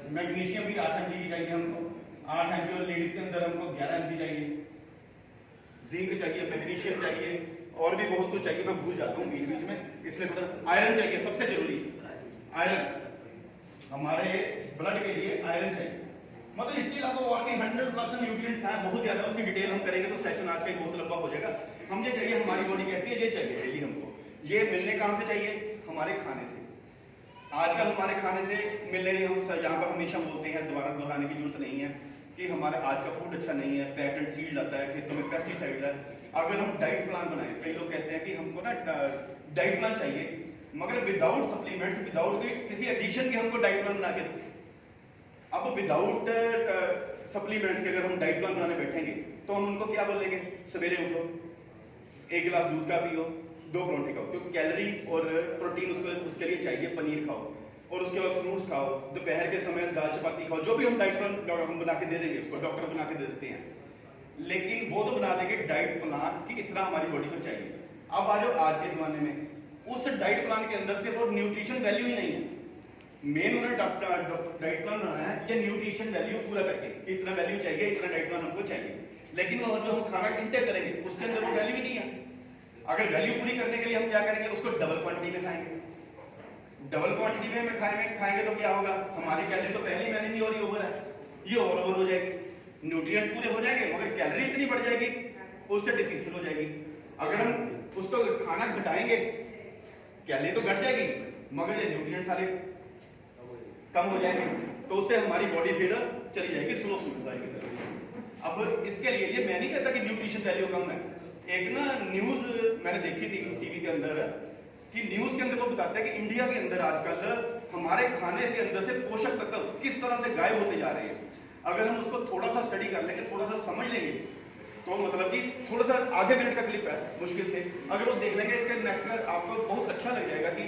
मैग्नीशियम भी 8 mg चाहिए हमको, 8 mg। और लेडीज के अंदर हमको 11 mg चाहिए। जिंक चाहिए, मैग्नीशियम चाहिए और भी बहुत कुछ चाहिए, मैं भूल जाता हूँ बीच बीच में, इसलिए थोड़ा आयरन चाहिए, सबसे जरूरी आयरन, हमारे ब्लड के लिए आयरन चाहिए। मतलब इसके अलावा और भी 100+ न्यूट्रिएंट्स हैं, बहुत ज्यादा, उसकी डिटेल हम करेंगे तो सेशन आज का बहुत लंबा हो जाएगा। हम ये चाहिए, हमारी बॉडी कहती है ये चाहिए डेली हमको। ये मिलने कहाँ से चाहिए, हमारे खाने से। आजकल हमारे खाने से मिलने, हम यहाँ पर हमेशा बोलते हैं, दोबारा दोहराने की जरूरत नहीं है कि हमारा आज का फूड अच्छा नहीं है, पैकेट सीड आता है, खेतों में पेस्टिसाइड है। अगर हम डाइट प्लान बनाएं, कई लोग कहते हैं कि हमको ना डाइट प्लान चाहिए, मगर विदाउट सप्लीमेंट्स, विदाउट किसी एडिशन के हमको डाइट प्लान बना के देते। अब विदाउट सप्लीमेंट्स के अगर हम डाइट प्लान बनाने बैठेंगे तो हम उनको क्या बोलेंगे? सवेरे उठो, 1 गिलास दूध का पियो, 2 पराठे खाओ, क्योंकि कैलोरी और प्रोटीन उसके लिए चाहिए। पनीर खाओ और उसके बाद फ्रूट्स खाओ, दोपहर के समय दाल चपाती खाओ, जो भी हम डाइट प्लान हम बना के दे देंगे, उसको डॉक्टर बना के दे देते हैं। लेकिन वो तो बना देंगे डाइट प्लान कि इतना हमारी बॉडी को चाहिए। अब आ जाओ आज के जमाने में, उस डाइट प्लान के अंदर से वो न्यूट्रिशन वैल्यू ही नहीं है। मेन उन्होंने डाइट प्लान बनाया है ये न्यूट्रिशन वैल्यू पूरा करके, इतना वैल्यू चाहिए, इतना डाइट प्लान हमको चाहिए। लेकिन वो जो हम खाना इंटेक करेंगे उसके अंदर वो वैल्यू ही नहीं है। अगर वैल्यू पूरी करने के लिए हम क्या करेंगे? उसको डबल क्वांटिटी में खाएंगे। डबल क्वांटिटी में खाएंगे तो क्या होगा? हमारी कैलोरी तो पहले ही मैनेज नहीं हो रही, ओवर है, ये ओवर हो जाएगी। न्यूट्रिएंट्स पूरे हो जाएंगे मगर कैलोरी इतनी बढ़ जाएगी, उससे डिफिशिएंट हो जाएगी। अगर हम उसको खाना घटाएंगे, कैलोरी तो घट जाएगी मगर ये न्यूट्रिएंट्स सारे कम हो जाएंगे, तो उससे हमारी बॉडी फिर चली जाएगी स्लो सुविधाएं की तरफ। अब इसके लिए ये मैं नहीं कहता कि न्यूट्रिशन वैल्यू कम है। एक ना न्यूज मैंने देखी थी टीवी के अंदर कि न्यूज के अंदर वो बताता है कि इंडिया के अंदर आजकल हमारे खाने के अंदर से पोषक तत्व किस तरह से गायब होते जा रहे हैं। अगर हम उसको थोड़ा सा स्टडी कर लेंगे, थोड़ा सा समझ लेंगे, तो मतलब कि थोड़ा सा आधे मिनट का क्लिप है मुश्किल से, अगर वो देख लेंगे इसके नेक्स्ट आपको बहुत अच्छा लग जाएगा कि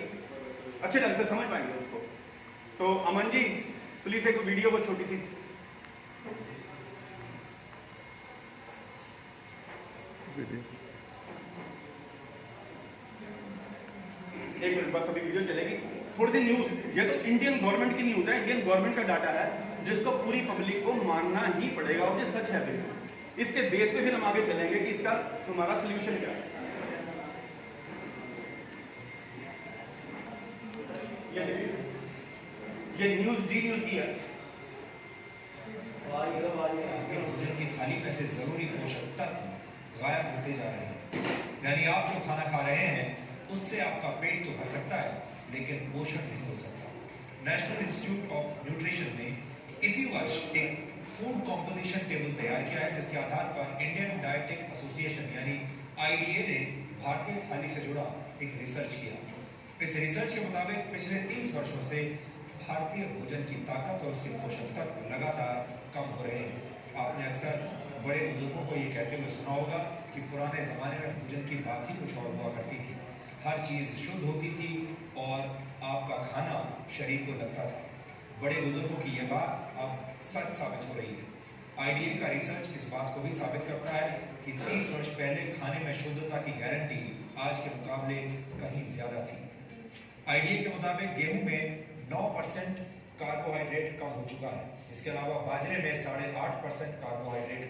अच्छे ढंग से समझ पाएंगे उसको। तो अमन जी प्लीज एक वीडियो को छोटी सी एक मिनट बस अभी वीडियो चलेगी, थोड़ी सी न्यूज। ये तो इंडियन गवर्नमेंट की न्यूज है, इंडियन गवर्नमेंट का डाटा है जिसको पूरी पब्लिक को मानना ही पड़ेगा और ये सच है। फिर इसके बेस पे फिर हम आगे चलेंगे कि इसका हमारा सोल्यूशन क्या है। ये न्यूज जी न्यूज की है। आपके भोजन की थाली में से जरूरी पोषक तत्व गायब होते जा रहे हैं। यानी आप जो खाना खा रहे हैं उससे आपका पेट तो भर सकता है लेकिन पोषण नहीं हो सकता। नेशनल इंस्टीट्यूट ऑफ न्यूट्रिशन ने इसी वर्ष एक फूड कॉम्पोजिशन टेबल तैयार किया है जिसके आधार पर इंडियन डाइटिक एसोसिएशन यानी IDA ने भारतीय थाली से जुड़ा एक रिसर्च किया। इस रिसर्च के मुताबिक पिछले 30 वर्षों से भारतीय भोजन की ताकत और उसके पोषक तत्व लगातार कम हो रहे हैं। आपने अक्सर बड़े बुजुर्गों को ये कहते हुए सुना होगा कि पुराने ज़माने में भोजन की बात ही कुछ और हुआ करती थी, हर चीज़ शुद्ध होती थी और आपका खाना शरीर को लगता था। बड़े बुजुर्गों की यह बात अब सच साबित हो रही है। IDA का रिसर्च इस बात को भी साबित करता है कि 30 वर्ष पहले खाने में शुद्धता की गारंटी आज के मुकाबले कहीं ज़्यादा थी। IDA के मुताबिक गेहूं में 9% कार्बोहाइड्रेट कम हो चुका है। इसके अलावा बाजरे में 8.5% कार्बोहाइड्रेट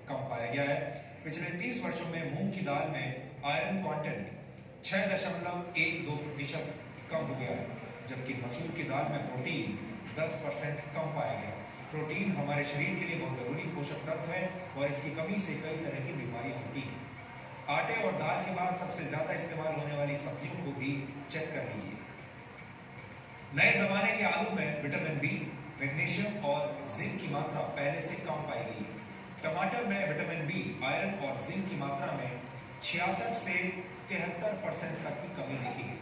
कम पाया गया है। पिछले 30 वर्षों में मूंग की दाल में आयरन कंटेंट 6.12% कम हो गया है, जबकि मसूर की दाल में प्रोटीन 10% कम पाया गया। प्रोटीन हमारे शरीर के लिए बहुत ज़रूरी पोषक तत्व है और इसकी कमी से कई तरह की बीमारियां होती हैं। आटे और दाल के बाद सबसे ज़्यादा इस्तेमाल होने वाली सब्जियों को भी चेक कर लीजिए। नए ज़माने के आलू में विटामिन B, मैग्नीशियम और जिंक की मात्रा पहले से कम पाई गई है। टमाटर में विटामिन B, आयरन और जिंक की मात्रा में 66 से 73% तक की कमी देखी गई।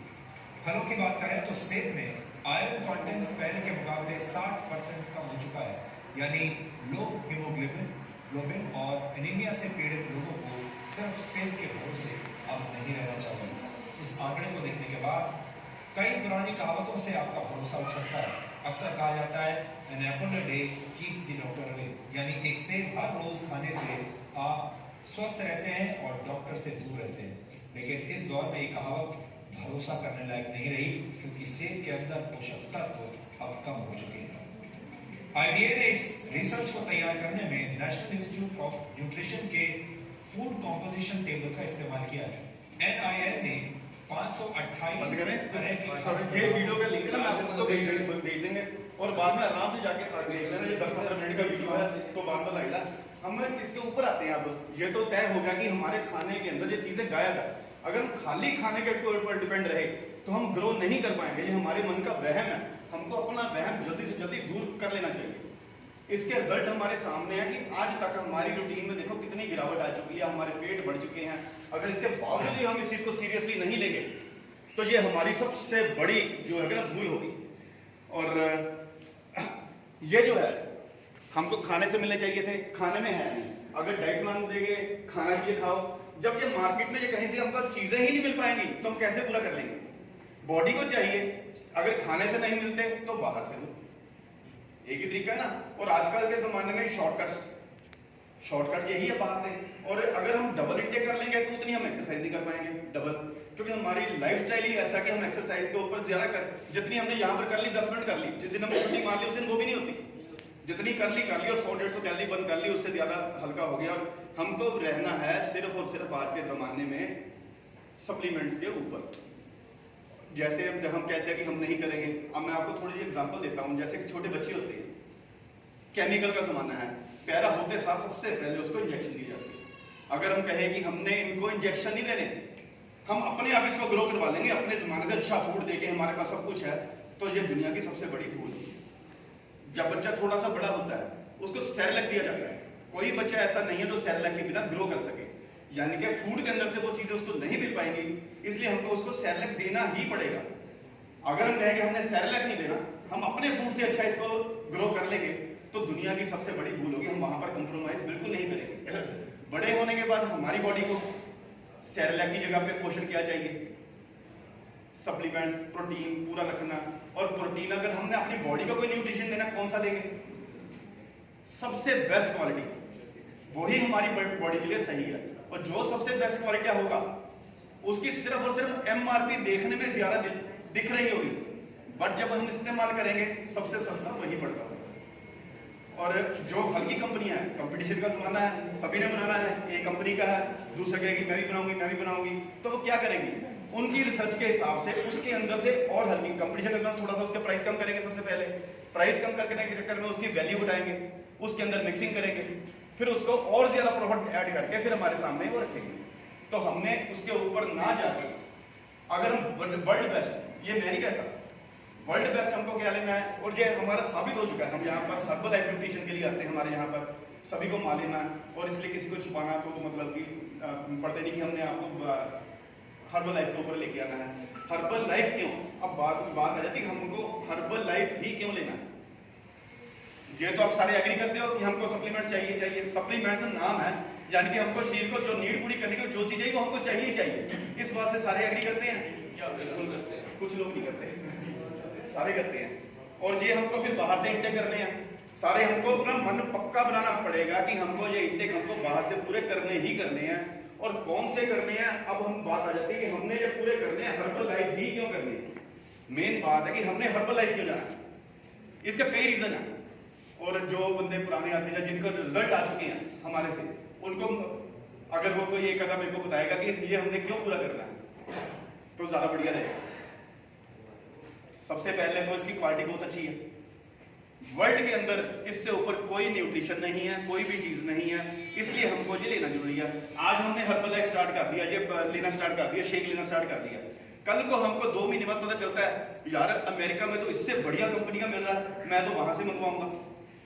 फलों की बात करें तो सेब में आयरन कंटेंट पहले के मुकाबले 60% कम हो चुका है, यानी लो हीमोग्लोबिन और एनीमिया से पीड़ित लोगों को सिर्फ सेब के भरोसे अब नहीं रहना चाहिए। इस आंकड़े को देखने के बाद कई पुरानी कहावतों से आपका भरोसा उठ सकता है। अक्सर कहा जाता है an apple a day keeps the doctor away, यानी एक सेब हर रोज खाने से आप स्वस्थ रहते हैं और डॉक्टर से दूर रहते हैं। लेकिन इस दौर में ये कहावत भरोसा करने लायक नहीं रही क्योंकि सेब के अंदर पोषक तत्व अब कम हो चुके हैं। IDA ने इस रिसर्च को तैयार करने में नेशनल इंस्टीट्यूट ऑफ न्यूट्रिशन के फूड कॉम्पोजिशन टेबल का इस्तेमाल किया है। NIN ने 528 तरह की ये वीडियो का लिंक ना मैं आपको भेज देंगे और बाद में आराम से जाके देख लेना। ये 10-15 मिनट का वीडियो है तो बाद में लगेगा। हम इसके ऊपर आते हैं। अब ये तो तय हो गया कि हमारे खाने के अंदर ये चीजें गायब है। अगर हम खाली खाने के ऊपर डिपेंड रहे तो हम ग्रो नहीं कर पाएंगे। ये हमारे मन का वहम है, हमको अपना वहम जल्दी से जल्दी दूर कर लेना चाहिए। इसके रिजल्ट हमारे सामने है कि आज तक हमारी रूटीन में देखो कितनी गिरावट आ चुकी है, हमारे पेट बढ़ चुके हैं। अगर इसके बावजूद भी हम इस चीज को सीरियसली नहीं लेंगे तो ये हमारी सबसे बड़ी जो है ना भूल होगी। और ये जो है हमको खाने से मिलने चाहिए थे, खाने में है नहीं। अगर डाइट प्लान देंगे खाना भी ये खाओ, जब ये मार्केट में ये कहीं से हमको चीजें ही नहीं मिल पाएंगी तो हम कैसे पूरा कर लेंगे? बॉडी को चाहिए, अगर खाने से नहीं मिलते तो बाहर से लो, एक ही तरीका है ना। और आजकल के जमाने में शॉर्टकट यही है बाहर से। और अगर हम डबल इंटेक कर लेंगे तो उतनी हम एक्सरसाइज नहीं कर पाएंगे डबल, क्योंकि हमारी लाइफस्टाइल ही ऐसा कि हम एक्सरसाइज के ऊपर ज्यादा कर, जितनी हमने यहाँ पर कर ली 10 मिनट कर ली, जिस दिन हमने छुट्टी मार ली उस दिन वो भी नहीं होती, जितनी कर ली और 100-150 कैलोरी बंद कर ली, उससे ज्यादा हल्का हो गया। और हमको रहना है सिर्फ और सिर्फ आज के जमाने में सप्लीमेंट्स के ऊपर। जैसे जब हम कहते हैं कि हम नहीं करेंगे, अब मैं आपको थोड़ी सी एग्जांपल देता हूं। जैसे कि छोटे बच्चे होते हैं, केमिकल का जमाना है, पैदा होते साथ सबसे पहले उसको इंजेक्शन दी जाती है। अगर हम कहें कि हमने इनको इंजेक्शन नहीं देने, हम अपने आप इसको ग्रो करवा लेंगे अपने जमाने से, अच्छा फूड देके हमारे पास सब कुछ है, तो ये दुनिया की सबसे बड़ी भूल है। जब बच्चा थोड़ा सा बड़ा होता है उसको सेरेलैक दिया जाता है। कोई बच्चा ऐसा नहीं है जो सेरेलैक के बिना ग्रो कर सके, यानी कि फूड के अंदर से वो चीजें उसको नहीं मिल पाएंगी, इसलिए हमको उसको सेरेलैक देना ही पड़ेगा। अगर हम कहें कि हमने सेरेलैक नहीं देना, हम अपने फूड से अच्छा इसको ग्रो कर लेंगे, तो दुनिया की सबसे बड़ी भूल होगी। हम वहां पर कंप्रोमाइज बिल्कुल नहीं करेंगे। बड़े होने के बाद हमारी बॉडी को सेरेलैक की जगह पे पोषण क्या चाहिए? सप्लीमेंट्स, प्रोटीन पूरा रखना। और प्रोटीन अगर हमने अपनी बॉडी को कोई न्यूट्रिशन देना, कौन सा देंगे? सबसे बेस्ट क्वालिटी, वही हमारी बॉडी के लिए सही है। और जो सबसे बेस्ट क्वालिटी होगा उसकी सिर्फ और सिर्फ एमआरपी देखने में ज्यादा दिख रही होगी, बट जब हम इस्तेमाल करेंगे सबसे सस्ता वही पड़ता होगा। और जो हल्की कंपनियां हैं, कंपटीशन का जमाना है, सभी ने बनाना है, एक कंपनी का है, दूसरा कहेगी मैं भी बनाऊंगी, तो वो क्या करेंगी? उनकी रिसर्च के हिसाब से उसके अंदर से और हल्की कंपटीशन के थोड़ा सा उसके प्राइस कम करेंगे। सबसे पहले प्राइस कम करने के चक्कर में उसकी वैल्यू बढ़ाएंगे, उसके अंदर मिक्सिंग करेंगे, फिर उसको और ज्यादा प्रोडक्ट ऐड करके फिर हमारे सामने वो रखेंगे। तो हमने उसके ऊपर ना जाकर, अगर हम वर्ल्ड बेस्ट, ये मैं नहीं कहता, वर्ल्ड बेस्ट हमको क्या लेना है, और ये हमारा साबित हो चुका है। हम यहाँ पर हर्बल लाइफ न्यूट्रिशन के लिए आते हैं, हमारे यहाँ पर सभी को मालूम है, और इसलिए किसी को छुपाना तो मतलब कि पड़ते नहीं कि हमने आपको हर्बल लाइफ के ऊपर लेके आना है। हर्बल लाइफ क्यों? अब बात आ जाती है हमको हर्बल लाइफ ही क्यों लेना है। ये तो आप सारे एग्री करते हो कि हमको सप्लीमेंट चाहिए। सप्लीमेंट्स नाम है, यानी कि हमको शरीर को जो नीड पूरी करने के लिए जो चीज चाहिए वो हमको चाहिए। इस बात से सारे एग्री करते हैं? बिल्कुल करते हैं। कुछ लोग नहीं करते, सारे करते हैं। और ये हमको फिर बाहर से इंटेक करने हैं सारे। हमको अपना मन पक्का बनाना पड़ेगा कि हमको ये इंटेक हमको बाहर से पूरे करने ही करने हैं। और कौन से करने हैं? अब हम बात आ जाती है कि हमने ये पूरे करने हैं, हर्बल लाइफ ही क्यों करनी है। मेन बात है कि हमने हर्बल लाइफ क्यों जाना है। इसका कई रीजन है। और जो बंदे पुराने आते हैं जिनको रिजल्ट आ चुके हैं हमारे से, उनको अगर वो कोई एक आधा मेरे को बताएगा कि ये हमने क्यों पूरा करना है तो ज्यादा बढ़िया रहेगा। सबसे पहले तो इसकी क्वालिटी बहुत अच्छी है। वर्ल्ड के अंदर इससे ऊपर कोई न्यूट्रिशन नहीं है, कोई भी चीज नहीं है, इसलिए हमको ये लेना जरूरी है। आज हमने हर्बल लाइफ स्टार्ट कर दिया, ये लेना स्टार्ट कर दिया, शेक लेना स्टार्ट कर दिया। कल को हमको 2 महीने बाद पता चलता है यार अमेरिका में तो इससे बढ़िया कंपनी का मिल रहा है, मैं तो वहां से मंगवाऊंगा।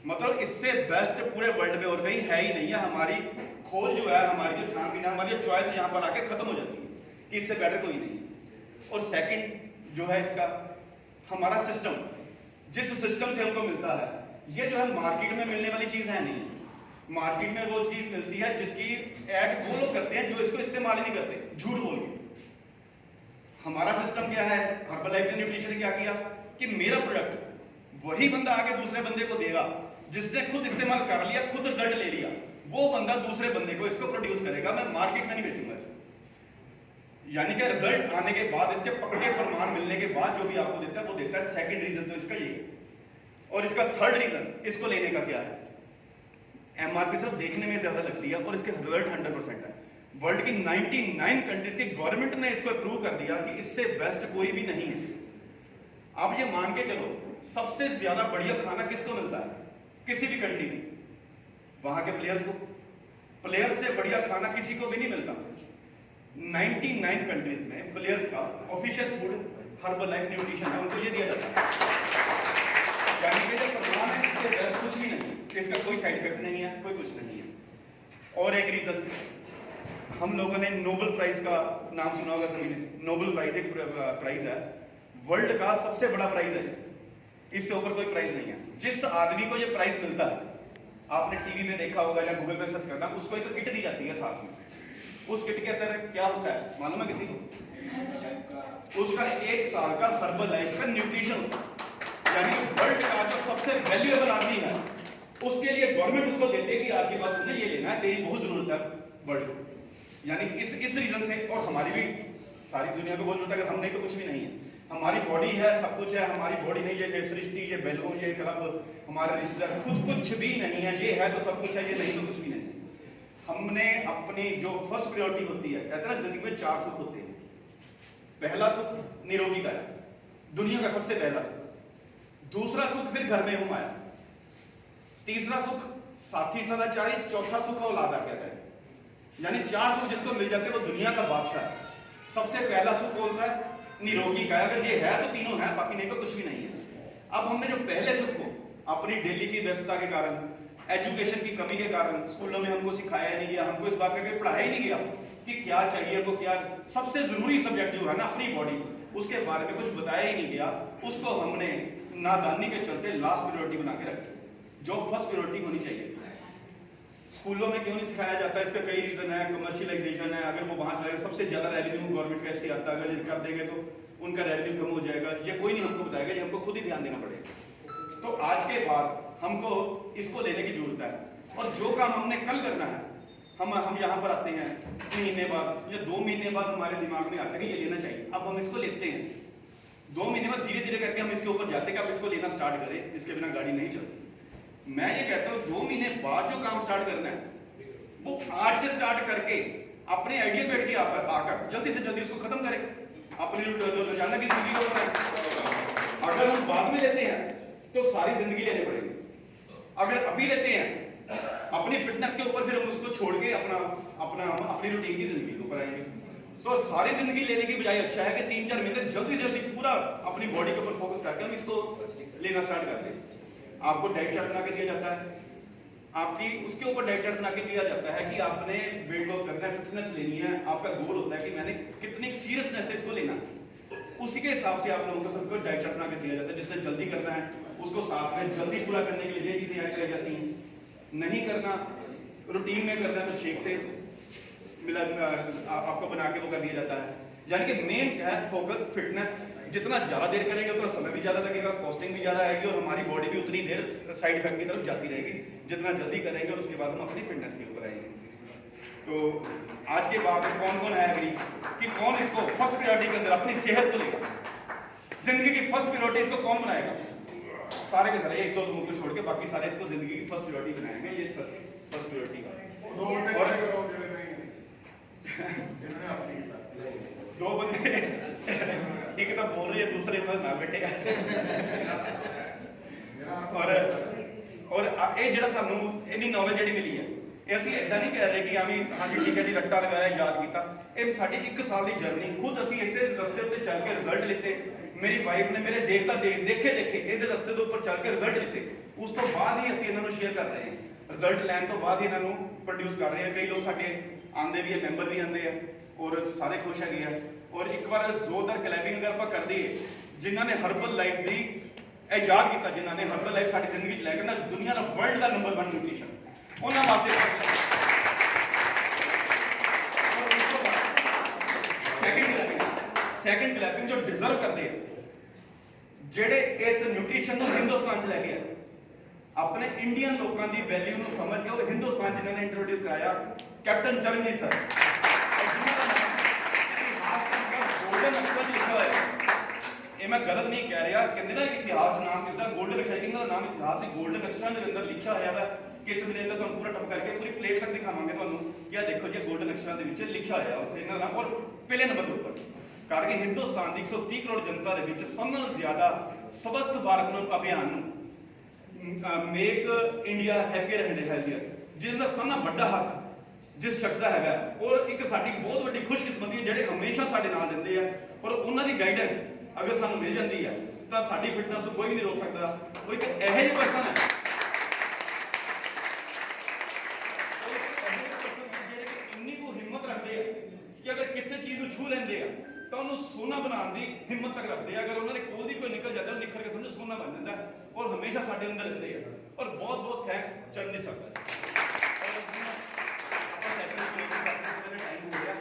मतलब इससे बेस्ट पूरे वर्ल्ड में और कहीं है ही नहीं है। हमारी खोज जो है, हमारी जो छानबीन है, हमारी जो चॉइस यहाँ पर आके खत्म हो जाती है कि इससे बेटर कोई नहीं। और सेकंड जो है इसका हमारा सिस्टम, जिस सिस्टम से हमको मिलता है, ये जो है मार्केट में मिलने वाली चीज है नहीं। मार्केट में वो चीज मिलती है जिसकी ऐड वो लोग करते हैं जो इसको इस्तेमाल ही नहीं करते, झूठ बोल के। हमारा सिस्टम क्या है? हर्बल लाइफ ने न्यूट्रिशन ने क्या किया कि मेरा प्रोडक्ट वही बंदा आगे दूसरे बंदे को देगा जिसने खुद इस्तेमाल कर लिया, खुद रिजल्ट ले लिया, वो बंदा दूसरे बंदे को इसको प्रोड्यूस करेगा। मैं मार्केट में नहीं बेचूंगा इसको। यानी कि रिजल्ट आने के बाद, इसके पकड़े प्रमाण मिलने के बाद जो भी आपको देता है वो देता है। सेकंड रीजन तो इसका ये है। और इसका थर्ड रीजन इसको लेने का क्या है? एमआरपी सिर्फ देखने में ज्यादा लगती है और इसके रिजल्ट 100% है। वर्ल्ड की 99 कंट्रीज की गवर्नमेंट ने इसको अप्रूव कर दिया कि इससे बेस्ट कोई भी नहीं है। आप ये मान के चलो, सबसे ज्यादा बढ़िया खाना किसको मिलता है किसी भी कंट्री में? वहां के प्लेयर्स को। प्लेयर्स से बढ़िया खाना किसी को भी नहीं मिलता। 99 कंट्रीज में प्लेयर्स का official food herbal life nutrition है, उनको ये दिया जाता है। यानी कि जो प्रमाण है इससे बेस्ट कुछ भी नहीं, इसका कोई साइड इफेक्ट नहीं है, कोई कुछ नहीं है। और एक रीजन हम लोगों ने नोबेल प्राइज का नाम सुना होगा सभी ने। नोबेल प्राइज एक प्राइज है, वर्ल्ड का सबसे बड़ा प्राइज है, इससे ऊपर कोई प्राइज नहीं है। जिस आदमी को ये प्राइज मिलता है, आपने टीवी में देखा होगा या गूगल पे सर्च करना, उसको एक किट दी जाती है साथ में। उस किट के अंदर क्या होता है मालूम है किसी को? उसका 1 साल का हर्बल लाइफ का न्यूट्रिशन होता है। यानी वर्ल्ड का जो सबसे वैल्यूएबल आदमी है, उसके लिए गवर्नमेंट उसको देती है कि आज के बाद तुम्हें ये लेना है, तेरी बहुत जरूरत है वर्ल्ड को। यानी इस रीजन से, और हमारी भी सारी दुनिया को बहुत जरूरत है, अगर हम नहीं तो कुछ भी नहीं है। हमारी बॉडी है, सब कुछ है, हमारी बॉडी नहीं है, ये सृष्टि, ये बैलून, ये क्लब, हमारे रिश्तेदार, कुछ भी नहीं है। ये है तो सब कुछ है, ये नहीं तो कुछ भी नहीं है। हमने अपनी जो फर्स्ट प्रायोरिटी होती है, कहते हैं ना जिंदगी में 4 सुख होते हैं। पहला सुख निरोगी का है, दुनिया का सबसे पहला सुख। दूसरा सुख फिर घर में हूं आया। तीसरा सुख साथी सदाचारी। चौथा सुख औलाद आ गया है। यानी 4 सुख जिसको मिल जाते हैं वो दुनिया का बादशाह है। सबसे पहला सुख कौन सा है? निरोगी का है। अगर ये है तो तीनों है, बाकी नहीं तो कुछ भी नहीं है। अब हमने जो पहले सुख को अपनी डेली की व्यस्तता के कारण, एजुकेशन की कमी के कारण, स्कूलों में हमको सिखाया नहीं गया, हमको इस बात का पढ़ाया ही नहीं गया कि क्या चाहिए हमको, क्या सबसे जरूरी सब्जेक्ट जो है ना अपनी बॉडी, उसके बारे में कुछ बताया ही नहीं गया। उसको हमने नादानी के चलते लास्ट प्रायोरिटी बना के रखी, जो फर्स्ट प्रायोरिटी होनी चाहिए। स्कूलों में क्यों नहीं सिखाया जाता? इसका कई रीजन है। कमर्शियलाइजेशन है। अगर वो वहां चलेगा, सबसे ज्यादा रेवेन्यू गवर्नमेंट का इससे आता है, अगर ये कर देंगे तो उनका रेवेन्यू कम हो जाएगा। ये कोई नहीं हमको बताएगा, ये हमको खुद ही ध्यान देना पड़ेगा। तो आज के बाद हमको इसको लेने की जरूरत है। और जो काम हमने कल करना है, हम यहाँ पर आते हैं महीने बाद या 2 महीने बाद, हमारे दिमाग में आता है कि ये लेना चाहिए। अब हम इसको लेते हैं, 2 महीने बाद धीरे धीरे करके हम इसके ऊपर जाते हैं कि अब इसको लेना स्टार्ट करें, इसके बिना गाड़ी नहीं चलती। मैं ये कहता हूँ 2 महीने बाद जो काम स्टार्ट करना है, वो आज से स्टार्ट करके अपने आइडिया बैठ के आकर जल्दी से जल्दी उसको खत्म करें, अपनी रोजाना की जिंदगी को बनाएं। अगर हम बाद में लेते हैं तो सारी जिंदगी लेने पड़ेगी। अगर अभी लेते हैं अपनी फिटनेस के ऊपर, फिर हम उसको छोड़ के अपनी रूटीन की जिंदगी के ऊपर आएंगे। तो सारी जिंदगी लेने की बजाय अच्छा है कि 3-4 महीने जल्दी जल्दी पूरा अपनी बॉडी के ऊपर फोकस करके हम इसको लेना स्टार्ट कर दें। आपको डाइट चार्ट बना के दिया जाता है, आपकी उसके ऊपर डाइट चार्ट बना के दिया जाता है कि आपने वेट लॉस करना है, फिटनेस लेनी है। आपका गोल होता है कि मैंने कितनी सीरियसनेस से इसको लेना। उसी के हिसाब से आप लोगों को सबको डाइट चार्ट बना के दिया जाता है। जिसने जल्दी करना है उसको साथ में जल्दी पूरा करने के लिए ये चीजें ऐड की जाती हैं। नहीं करना, रूटीन में करना है तो शेक से मिला आपको बना के वो कर दिया जाता है। यानी कि मेन क्या है? Focus, fitness. जितना ज्यादा देर करेंगे उतना समय भी ज्यादा लगेगा, कॉस्टिंग भी ज्यादा आएगी, और हमारी बॉडी भी उतनी देर साइड इफेक्ट की तरफ जाती रहेगी जितना जल्दी करेंगे, और उसके बाद हम अपनी फिटनेस के ऊपर आएंगे। तो आज के बाद कौन कौन है एग्री कि कौन इसको फर्स्ट प्रायोरिटी के अंदर अपनी सेहत को लेकर, जिंदगी की फर्स्ट प्रायोरिटी इसको कौन बनाएगा? सारे के सारे, 1-2 लोगों को छोड़ के बाकी सारे इसको जिंदगी की फर्स्ट प्रायोरिटी बनाएंगे। ये फर्स्ट प्रायोरिटी का दो बंदे एक तो बोल रही है, दूसरे बंद ना बैठे। और ये ਜਿਹੜਾ ਸਾਨੂੰ ਇੰਨੀ ਨੌਲੇਜ ਜਿਹੜੀ ਮਿਲੀ ਹੈ, ਇਹ ਅਸੀਂ ਇਦਾਂ ਨਹੀਂ ਕਹਿ ਰਹੇ ਕਿ ਆਵੇਂ ਹਾਂਜੀ ਠੀਕ ਹੈ ਜੀ ਰੱਟਾ ਲਗਾਇਆ ਯਾਦ ਕੀਤਾ। ਇਹ ਸਾਡੀ 1 ਸਾਲ ਦੀ ਜਰਨੀ, ਖੁਦ ਅਸੀਂ ਇਸੇ ਰਸਤੇ ਉੱਤੇ ਚੱਲ ਕੇ ਰਿਜ਼ਲਟ ਲਿੱਤੇ। ਮੇਰੀ ਵਾਈਫ ਨੇ ਮੇਰੇ ਦੇਖੇ ਇਹਦੇ ਰਸਤੇ ਦੇ ਉੱਪਰ ਚੱਲ ਕੇ ਰਿਜ਼ਲਟ ਲਿੱਤੇ। ਉਸ ਤੋਂ ਬਾਅਦ ਹੀ ਅਸੀਂ ਇਹਨਾਂ ਨੂੰ ਸ਼ੇਅਰ ਕਰ ਰਹੇ ਹਾਂ। ਰਿਜ਼ਲਟ ਲੈਣ ਤੋਂ ਬਾਅਦ ਹੀ ਇਹਨਾਂ ਨੂੰ ਪ੍ਰੋਡਿਊਸ ਕਰ ਰਹੇ ਹਾਂ। ਕਈ ਲੋਕ ਸਾਡੇ ਆਂਦੇ ਵੀ ਹੈ, ਮੈਂਬਰ ਵੀ ਆਂਦੇ ਆ, ਔਰ ਸਾਰੇ ਖੁਸ਼ ਹੈਗੇ ਆ। ਔਰ ਇੱਕ ਵਾਰ ਜ਼ੋਰਦਾਰ ਕਲੈਪਿੰਗ ਅਗਰ ਆਪਾਂ ਕਰ ਦਈਏ, ਜਿਨ੍ਹਾਂ ਨੇ ਹਰਬਲ ਲਾਈਫ ਦੀ ਇਜਾਦ ਕੀਤਾ, ਜਿਨ੍ਹਾਂ ਨੇ ਹਰਬਲ ਲਾਈਫ ਸਾਡੀ ਜ਼ਿੰਦਗੀ 'ਚ ਲੈ ਕੇ ਨਾ ਦੁਨੀਆ ਦਾ ਵਰਲਡ ਦਾ ਨੰਬਰ 1 ਨਿਊਟ੍ਰੀਸ਼ਨ, ਉਹਨਾਂ ਵਾਸਤੇ ਸੈਕਿੰਡ ਕਲੈਪਿੰਗ ਜੋ ਡਿਜ਼ਰਵ ਕਰਦੇ ਆ, ਜਿਹੜੇ ਇਸ ਨਿਊਟ੍ਰੀਸ਼ਨ ਨੂੰ ਹਿੰਦੁਸਤਾਨ 'ਚ ਲੈ ਕੇ ਆਏ, ਆਪਣੇ ਇੰਡੀਅਨ ਲੋਕਾਂ ਦੀ ਵੈਲਿਊ ਨੂੰ ਸਮਝ ਕੇ ਉਹ ਹਿੰਦੁਸਤਾਨ ਜਿਨ੍ਹਾਂ ਨੇ ਇੰਟਰੋਡਿਊਸ ਕਰਾਇਆ, ਕੈਪਟਨ ਚਰਨਜੀਤ ਸਰ। ਗੋਲਡਨ ਅਕਸ਼ਰ ਲਿਖਿਆ ਹੋਇਆ, ਇਹ ਮੈਂ ਗਲਤ ਨਹੀਂ ਕਹਿ ਰਿਹਾ। ਕਹਿੰਦੇ ਨਾ ਇਤਿਹਾਸ ਨਾਮ ਕਿਸਦਾ ਗੋਲਡਨ ਅਕਸ਼ਰ, ਇਹਨਾਂ ਦਾ ਨਾਮ ਇਤਿਹਾਸ ਸੀ। ਗੋਲਡਨ ਅਕਸ਼ਰਾਂ ਦੇ ਅੰਦਰ ਲਿਖਿਆ ਹੋਇਆ ਵਾ। ਕਿਸ ਦਿਨ ਇਹਦਾ ਤੁਹਾਨੂੰ ਪੂਰਾ ਟੱਪ ਕਰਕੇ ਪੂਰੀ ਪਲੇਟ ਤੱਕ ਦਿਖਾਵਾਂਗੇ ਤੁਹਾਨੂੰ ਕਿ ਆ ਦੇਖੋ ਜੀ ਗੋਲਡਨ ਅਕਸ਼ਰਾਂ ਦੇ ਵਿੱਚ ਲਿਖਿਆ ਹੋਇਆ ਉੱਥੇ ਇਹਨਾਂ ਦਾ ਨਾਮ। ਔਰ ਪਹਿਲੇ ਨੰਬਰ ਦੇ ਉੱਪਰ ਕਰਕੇ ਹਿੰਦੁਸਤਾਨ ਦੀ 130 ਕਰੋੜ ਜਨਤਾ ਦੇ ਵਿੱਚ ਸਭ ਨਾਲੋਂ ਜ਼ਿਆਦਾ ਸਵਸਥ ਭਾਰਤ ਨੂੰ ਅਭਿਆਨ ਨੂੰ, ਮੇਕ ਇੰਡੀਆ ਹੈਪੀਅਰ ਐਂਡ ਹੈਲਥੀਅਰ, ਜਿਹਦਾ ਸਭ ਨਾਲੋਂ ਵੱਡਾ ਹੱਥ ਜਿਸ ਸ਼ਖਸ ਦਾ ਹੈਗਾ। ਔਰ ਇੱਕ ਸਾਡੀ ਬਹੁਤ ਵੱਡੀ ਖੁਸ਼ਕਿਸਮਤੀ ਹੈ ਜਿਹੜੇ ਹਮੇਸ਼ਾ ਸਾਡੇ ਨਾਲ ਦਿੰਦੇ ਆ। ਔਰ ਉਹਨਾਂ ਦੀ ਗਾਈਡੈਂਸ ਅਗਰ ਸਾਨੂੰ ਮਿਲ ਜਾਂਦੀ ਹੈ ਤਾਂ ਸਾਡੀ ਫਿਟਨੈਸ ਨੂੰ ਕੋਈ ਵੀ ਨਹੀਂ ਰੋਕ ਸਕਦਾ। ਉਹ ਇੱਕ ਇਹੋ ਜਿਹੇ ਪਰਸਨ ਹੈ ਜਿਹੜੇ ਇੰਨੀ ਕੁ ਹਿੰਮਤ ਰੱਖਦੇ ਛੂ ਲੈਂਦੇ ਆ ਤਾਂ ਉਹਨੂੰ ਸੋਨਾ ਬਣਾਉਣ ਦੀ ਹਿੰਮਤ ਤੱਕ ਰੱਖਦੇ ਆ। ਅਗਰ ਉਹਨਾਂ ਦੇ ਕੋਲ ਦੀ ਕੋਈ ਨਿਕਲ ਜਾਂਦਾ ਉਹ ਨਿਖਰ ਕੇ ਸਮਝੋ ਸੋਨਾ ਬਣ ਜਾਂਦਾ ਔਰ ਹਮੇਸ਼ਾ ਸਾਡੇ ਅੰਦਰ ਰਹਿੰਦੇ ਆ। ਔਰ ਬਹੁਤ ਬਹੁਤ ਥੈਂਕਸ ਚਰਨਜੀਤ ਸਰ ਦਾ। ਆਪਾਂ ਸੈਸ਼ਨ ਨੂੰ ਟਾਈਮ ਹੋ ਗਿਆ,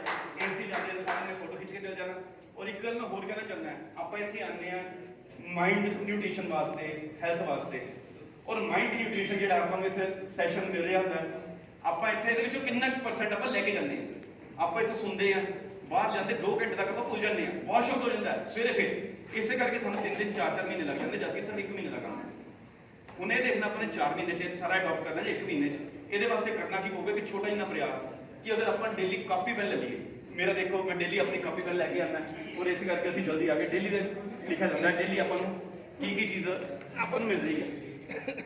ਇਸ ਦੀ ਜਾਂਦੇ ਸਾਰਿਆਂ ਨੇ ਫੋਟੋ ਖਿੱਚ ਕੇ ਚਲੇ ਜਾਣਾ। ਔਰ ਇੱਕ ਗੱਲ ਮੈਂ ਹੋਰ ਕਹਿਣਾ ਚਾਹੁੰਦਾ, ਆਪਾਂ ਇੱਥੇ ਆਉਂਦੇ ਆ ਮਾਈਂਡ ਨਿਊਟ੍ਰੀਸ਼ਨ ਵਾਸਤੇ, ਹੈਲਥ ਵਾਸਤੇ। ਔਰ ਮਾਈਂਡ ਨਿਊਟ੍ਰੀਸ਼ਨ ਜਿਹੜਾ ਆਪਾਂ ਨੂੰ ਇੱਥੇ ਸੈਸ਼ਨ ਮਿਲ ਰਿਹਾ ਹੁੰਦਾ, ਆਪਾਂ ਇੱਥੇ ਇਹਦੇ ਵਿੱਚੋਂ ਕਿੰਨਾ % ਆਪਾਂ ਲੈ ਕੇ ਜਾਂਦੇ ਹਾਂ। ਆਪਾਂ ਇੱਥੇ ਸੁਣਦੇ ਆ, ਬਾਹਰ ਜਾਂਦੇ 2 ਘੰਟੇ ਤੱਕ ਆਪਾਂ ਭੁੱਲ ਜਾਂਦੇ ਆ, ਵਾਸ਼ ਆਊਟ ਹੋ ਜਾਂਦਾ ਸਵੇਰੇ। ਫਿਰ ਇਸੇ ਕਰਕੇ ਸਾਨੂੰ 3 4 ਮਹੀਨੇ ਲੱਗ ਜਾਂਦੇ, ਜਦਕਿ ਸਿਰਫ 1 ਮਹੀਨੇ ਦਾ ਕੰਮ ਹੈ। ਹੁਣ ਇਹ ਦੇਖਣਾ ਆਪਣੇ 4 ਮਹੀਨੇ 'ਚ ਸਾਰਾ ਅਡਾਪਟ ਕਰਨਾ ਜਾਂ 1 ਮਹੀਨੇ 'ਚ। ਇਹਦੇ ਵਾਸਤੇ ਕਰਨਾ ਕੀ ਪਊਗਾ ਕਿ ਛੋਟਾ ਜਿਹਾ ਪ੍ਰਯਾਸ ਕਿ ਅਗਰ ਆਪਾਂ ਡੇਲੀ ਕਾਪੀ ਪੈਨ ਲੈ ਲਈਏ। ਮੇਰਾ ਦੇਖੋ ਮੈਂ ਡੇਲੀ ਆਪਣੀ ਕਾਪੀ ਪੈਨ ਲੈ ਕੇ ਆਉਂਦਾ ਔਰ ਇਸ ਕਰਕੇ ਅਸੀਂ ਜਲਦੀ ਆ ਗਏ। ਡੇਲੀ ਦੇ ਲਿਖਿਆ ਜਾਂਦਾ ਡੇਲੀ ਆਪਾਂ ਨੂੰ ਕੀ ਚੀਜ਼ ਆਪਾਂ ਨੂੰ ਮਿਲ ਰਹੀ ਹੈ।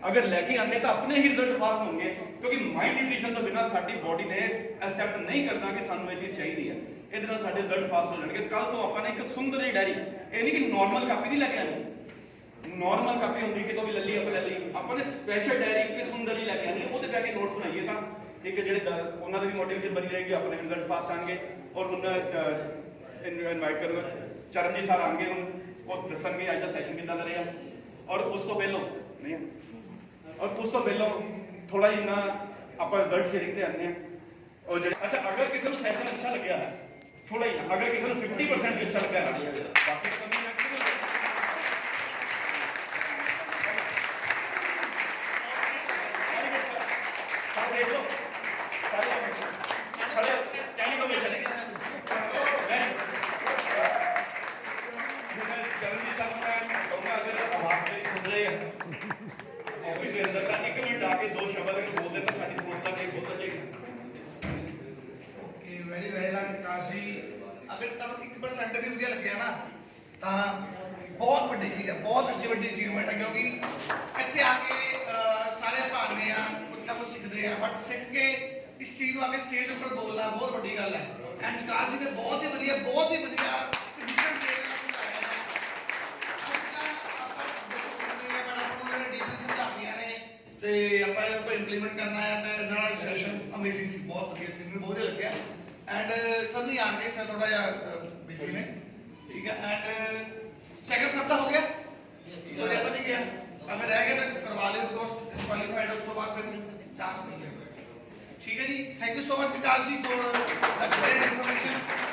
ਅਗਰ ਲੈ ਕੇ ਆਉਂਦੇ ਤਾਂ ਆਪਣੇ ਹੀ ਰਿਜ਼ਲਟ ਪਾਸ ਹੋਣਗੇ, ਕਿਉਂਕਿ ਮਾਈਂਡ ਨਿਊਟ੍ਰੀਸ਼ਨ ਤੋਂ ਬਿਨਾਂ ਸਾਡੀ ਬੋਡੀ ਨੇ ਐਕਸੈਪਟ ਨਹੀਂ ਕਰਨਾ ਕਿ ਸਾਨੂੰ ਇਹ ਚੀਜ਼ ਚਾਹੀਦੀ ਹੈ। ਇਹਦੇ ਨਾਲ ਸਾਡੇ ਰਿਜ਼ਲਟ ਪਾਸ ਹੋ ਜਾਣਗੇ। ਕੱਲ ਤੋਂ ਆਪਾਂ ਨੇ ਇੱਕ ਸੁੰਦਰ ਜਿਹੀ ਡਾਇਰੀ, ਇਹ ਨਹੀਂ ਕਿ ਨਾਰਮਲ ਕਾਪੀ ਨਹੀਂ ਲੈ ਕੇ ਆਣੀ। ਨਾਰਮਲ ਕਾਪੀ ਹੁੰਦੀ ਕਿਤੋਂ ਵੀ ਲੈ ਲਈ ਆਪਾਂ ਲੈ ਲਈ, ਆਪਾਂ ਨੇ ਸਪੈਸ਼ਲ ਡਾਇਰੀ ਕਿ ਸੁੰਦਰ ਜਿਹੀ ਲੈ ਕੇ ਆਣੀ, ਉਹਦੇ ਬੈ ਕੇ ਨੋਟਸ ਬਣਾਈਏ ਤਾਂ ਇੱਕ ਜਿਹੜੇ ਉਹਨਾਂ ਦੀ ਵੀ ਮੋਟੀਵੇਸ਼ਨ ਬਣੀ ਰਹੇਗੀ, ਆਪਣੇ ਰਿਜ਼ਲਟ ਪਾਸ ਆਣਗੇ। ਔਰ ਹੁਣ ਇਨਵਾਈਟ ਕਰੂੰਗਾ ਚਰਨਜੀਤ ਸਰ ਆਣਗੇ, ਹੁਣ ਉਹ ਦੱਸਣਗੇ ਅੱਜ ਦਾ ਸੈਸ਼ਨ ਕਿੱਦਾਂ ਦਾ ਰਿਹਾ। ਔਰ ਉਸ ਤੋਂ ਪਹਿਲਾਂ ਨਹੀਂ ਔਰ ਉਸ ਤੋਂ ਪਹਿਲਾਂ ਥੋੜਾ ਜਿਹਾ ਆਪਾਂ ਰਿਜ਼ਲਟ ਸ਼ੇਅਰਿੰਗ ਤੇ ਆਉਂਦੇ ਹਾਂ। ਔਰ ਜਿਹੜੇ ਅੱਛਾ ਅਗਰ ਕਿਸੇ ਨੂੰ ਸੈਸ਼ਨ ਅੱਛਾ ਲੱਗਿਆ ਹੈ ਥੋੜਾ ਹੀ, ਅਗਰ ਕਿਸੇ ਨੂੰ 50% ਵੀ ਅੱਛਾ ਲੱਗਾ ਹੈ ਬਾਕੀ ਕਮੀ ਮੈਕਸਿਮਮ अगर तुम 1% भी वधिया लगे ना तो बहुत वड्डी चीज़ है, बहुत अच्छी वड्डी अचीवमेंट है। क्योंकि इत्थे आके सारे भागने कुछ ना कुछ सीखते हैं, बट सीख के इस चीज़ को आके स्टेज पर बोलना बहुत वड्डी गल है। एंड विकास जी ने बहुत ही वधिया मिशन दे ਤੇ ਆਪਾਂ ਇਹ ਕੋਈ ਇੰਪਲੀਮੈਂਟ ਕਰਨਾ ਹੈ ਤੇ ਨਾਲ ਸੈਸ਼ਨ ਅਮੇਜ਼ਿੰਗ ਸੀ, ਬਹੁਤ ਵਧੀਆ ਸੀ, ਮੈਨੂੰ ਬਹੁਤ ਵਧੀਆ ਲੱਗਿਆ। ਐਂਡ ਸਰ ਨਹੀਂ ਆ ਗਏ, ਸਰ ਥੋੜਾ ਜਿਹਾ ਬਿਜ਼ੀ ਨੇ, ਠੀਕ ਹੈ। ਐਂਡ ਚੈੱਕਅਪ ਸਭ ਦਾ ਹੋ ਗਿਆ, ਕੋਈ ਜ਼ਿਆਦਾ ਨਹੀਂ ਗਿਆ। ਅਗਰ ਰਹਿ ਗਿਆ ਤਾਂ ਕਰਵਾ ਲਿਓ, ਬਿਕੋਜ਼ ਡਿਸਕੁਆਲੀਫਾਈਡ ਉਸ ਤੋਂ ਬਾਅਦ ਫਿਰ ਚਾਂਸ ਨਹੀਂ ਹੈ। ਠੀਕ ਹੈ ਜੀ, ਥੈਂਕ ਯੂ ਸੋ ਮਚ ਵਿਕਾਸ ਜੀ ਫॉर द ग्रेट इन्फॉर्मेशन।